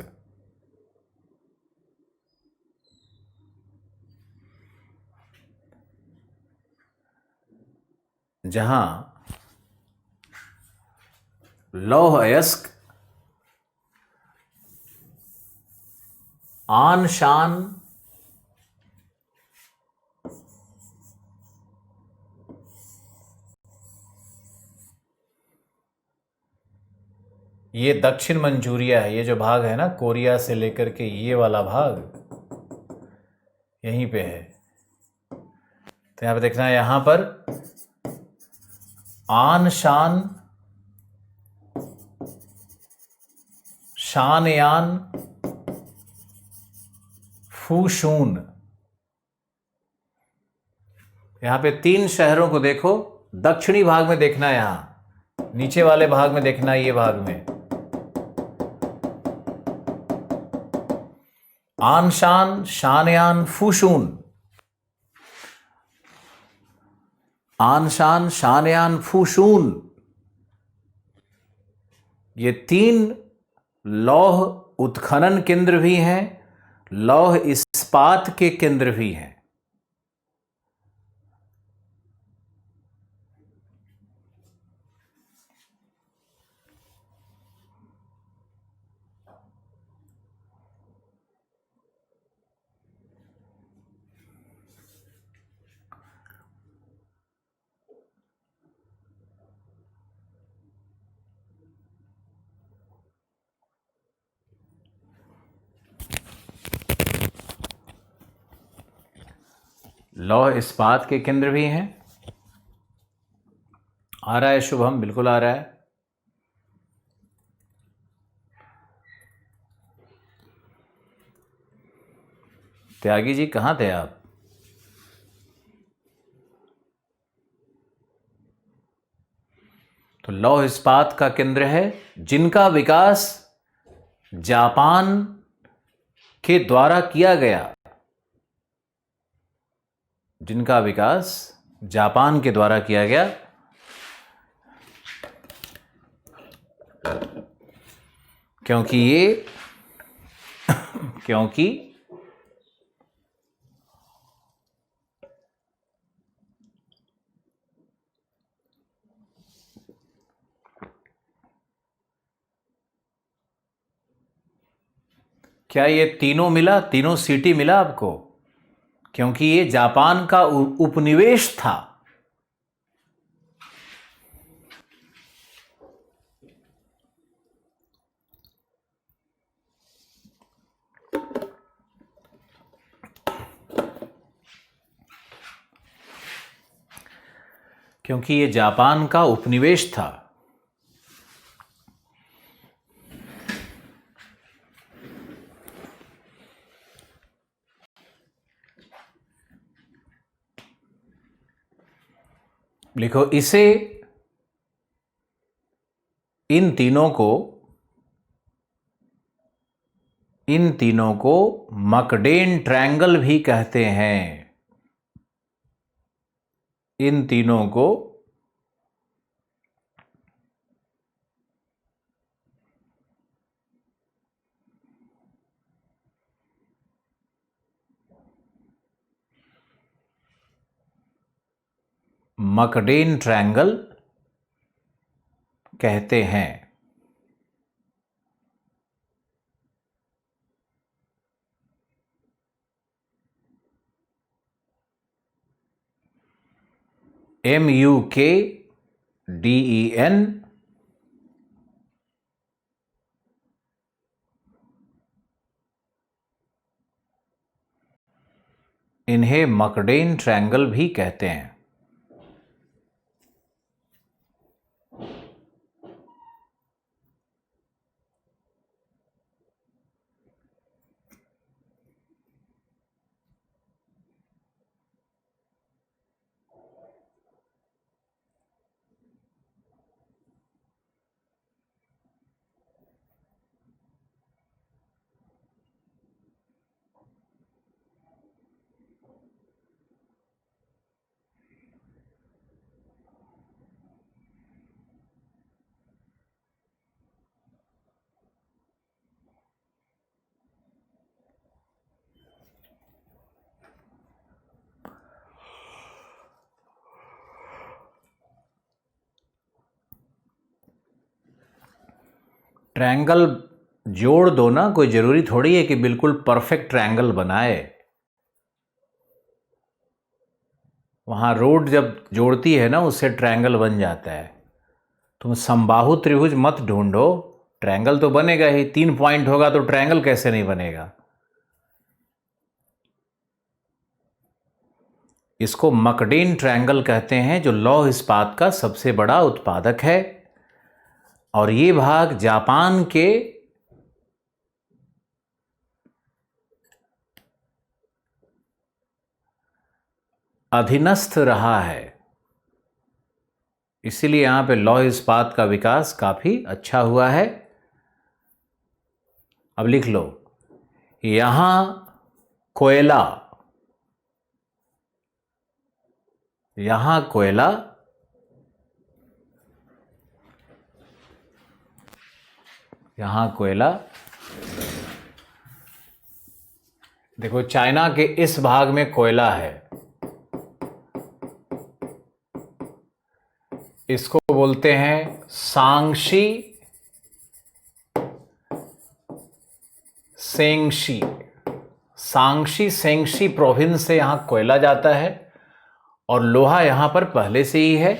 जहां लौह अयस्क आन शान ये दक्षिण मंचूरिया है, ये जो भाग है ना कोरिया से लेकर के ये वाला भाग यहीं पे है। तो यहां पे देखना है, यहां पर आन शान शानयान फूशून, यहां पे 3 शहरों को देखो। दक्षिणी भाग में देखना है, यहां नीचे वाले भाग में देखना है, ये भाग में आनशान शानयान फूशून। आनशान शानयान फूशून ये 3 लौह उत्खनन केंद्र भी हैं, लौह इस्पात के केंद्र भी हैं। लौह इस्पात के केंद्र भी हैं। आ रहा है शुभम, बिल्कुल आ रहा है। त्यागी जी कहाँ थे आप? तो लौह इस्पात का केंद्र है, जिनका विकास जापान के द्वारा किया गया, जिनका विकास जापान के द्वारा किया गया। क्योंकि क्या ये तीनों मिला, तीनों सिटी मिला आपको? क्योंकि ये जापान का उपनिवेश था। क्योंकि ये जापान का उपनिवेश था। लिखो इसे, इन तीनों को मकडेन ट्रायंगल भी कहते हैं। इन तीनों को मकडेन ट्रायंगल कहते हैं। MUKDEN इन्हें मकडेन ट्रायंगल भी कहते हैं। ट्रायंगल जोड़ दो ना, कोई ज़रूरी थोड़ी है कि बिल्कुल परफेक्ट ट्रायंगल बनाए। वहाँ रोड जब जोड़ती है ना, उससे ट्रायंगल बन जाता है। तुम समबाहु त्रिभुज मत ढूंढो, ट्रायंगल तो बनेगा ही। 3 पॉइंट होगा तो ट्रायंगल कैसे नहीं बनेगा। इसको मकडेन ट्रायंगल कहते हैं, जो लौह इस्पात का सबसे बड़ा उत्पादक है। और ये भाग जापान के अधीनस्थ रहा है, इसीलिए यहां पे लौह इस्पात का विकास काफी अच्छा हुआ है। अब लिख लो, यहां कोयला, यहां कोयला, यहां कोयला। देखो, चाइना के इस भाग में कोयला है, इसको बोलते हैं सांगशी सेंगशी। सांगशी सेंगशी प्रोविंस से यहां कोयला जाता है, और लोहा यहां पर पहले से ही है।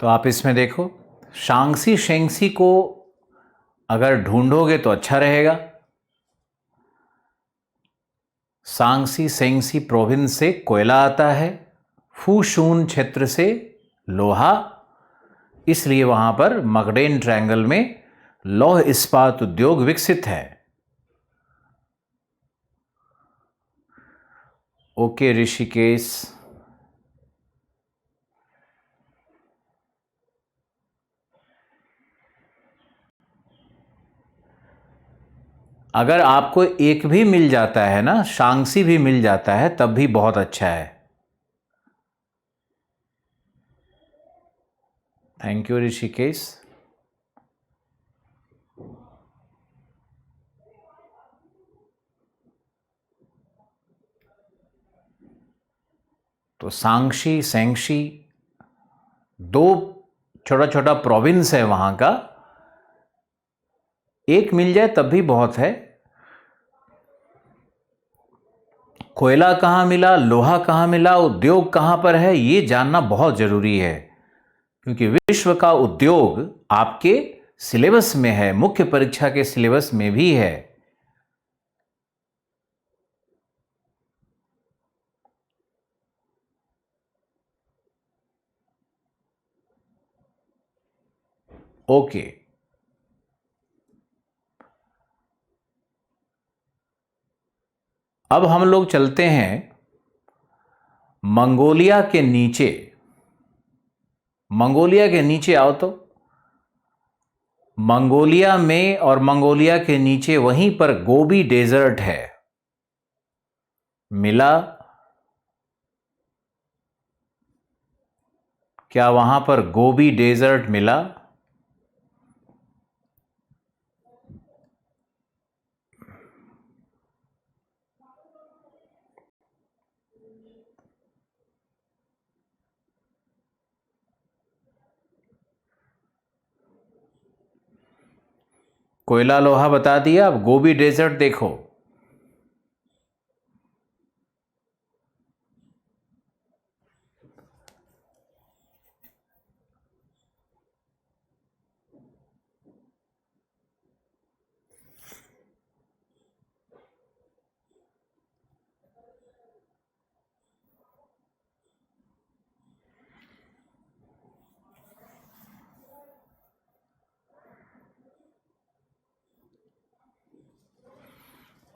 तो आप इसमें देखो, शांगसी शेंगसी को अगर ढूंढोगे तो अच्छा रहेगा। सांगसी सेंगसी प्रोविंस से कोयला आता है, फूशून क्षेत्र से लोहा, इसलिए वहां पर मकडेन ट्रायंगल में लौह इस्पात उद्योग विकसित है। ओके ऋषिकेश। अगर आपको एक भी मिल जाता है ना, शांगसी भी मिल जाता है, तब भी बहुत अच्छा है। Thank you Rishikesh. तो सांगशी सेंगशी दो छोटा छोटा प्रोविंस है वहां का, एक मिल जाए तब भी बहुत है। कोयला कहाँ मिला, लोहा कहाँ मिला, उद्योग कहाँ पर है, ये जानना बहुत जरूरी है, क्योंकि विश्व का उद्योग आपके सिलेबस में है, मुख्य परीक्षा के सिलेबस में भी है। ओके, अब हम लोग चलते हैं मंगोलिया के नीचे। मंगोलिया के नीचे आओ तो, मंगोलिया में और मंगोलिया के नीचे वहीं पर गोबी डेजर्ट है। मिला? क्या वहां पर गोबी डेजर्ट मिला? कोयला लोहा बता दिया, अब गोबी डेजर्ट देखो।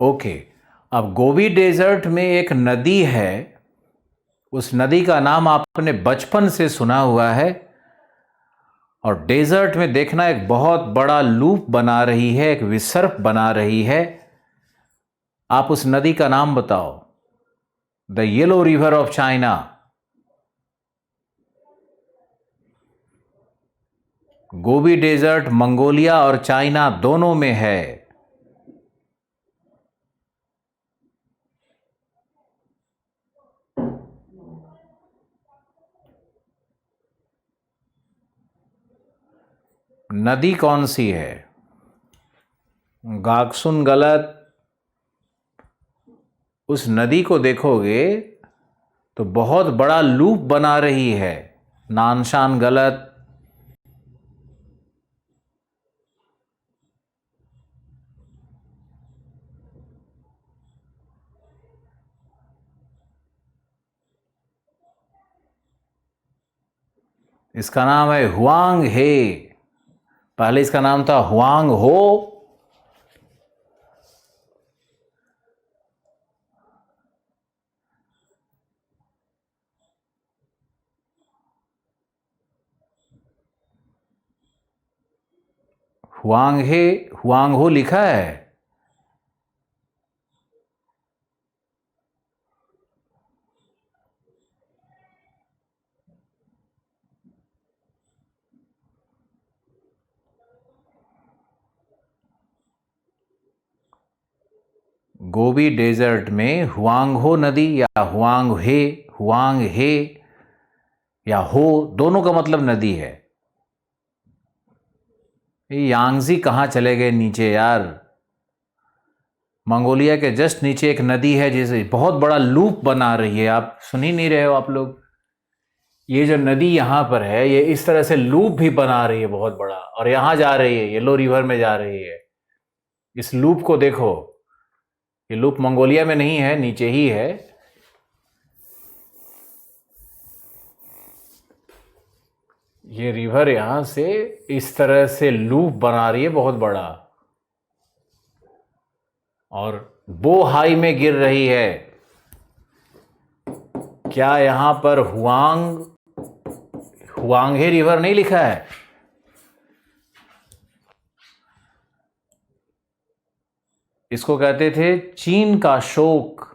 ओके, अब गोबी डेजर्ट में एक नदी है, उस नदी का नाम आपने बचपन से सुना हुआ है, और डेजर्ट में देखना एक बहुत बड़ा लूप बना रही है, एक विसर्प बना रही है। आप उस नदी का नाम बताओ। The yellow river of China. Gobi desert Mongolia और चाइना दोनों में है। नदी कौन सी है? गागसुन गलत। उस नदी को देखोगे तो बहुत बड़ा लूप बना रही है। नानशान गलत। इसका नाम है हुआंग हे। पहले इसका नाम था हुआंग हो। हुआंग हे, हुआंग हो लिखा है। गोबी डेजर्ट में हुआंग हो नदी या हुआंग हे या हो, दोनों का मतलब नदी है। ये यांगजी कहाँ चले गए नीचे यार? मंगोलिया के जस्ट नीचे एक नदी है जिसे बहुत बड़ा लूप बना रही है। आप सुन ही नहीं रहे हो आप लोग? ये जो नदी यहाँ पर है, ये इस तरह से लूप भी बना रही है बहुत बड़ा, और यहाँ जा रही है, येलो रिवर में जा रही है। इस लूप को देखो, ये लूप मंगोलिया में नहीं है, नीचे ही है। ये रिवर यहां से इस तरह से लूप बना रही है बहुत बड़ा, और बोहाई में गिर रही है। क्या यहां पर हुआंगे रिवर नहीं लिखा है? इसको कहते थे चीन का शोक।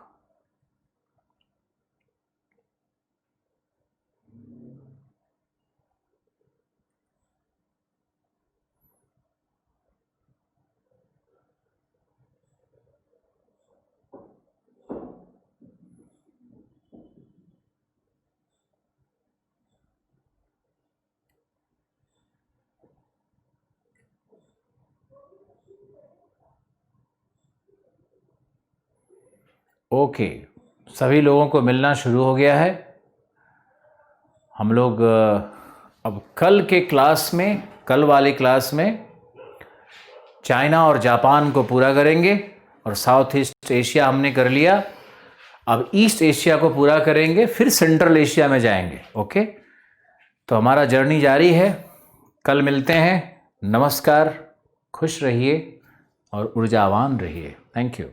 ओके, सभी लोगों को मिलना शुरू हो गया है। हम लोग अब कल वाली क्लास में चाइना और जापान को पूरा करेंगे, और साउथ ईस्ट एशिया हमने कर लिया। अब ईस्ट एशिया को पूरा करेंगे, फिर सेंट्रल एशिया में जाएंगे। ओके, तो हमारा जर्नी जारी है। कल मिलते हैं। नमस्कार, खुश रहिए और ऊर्जावान रहिए। Thank you.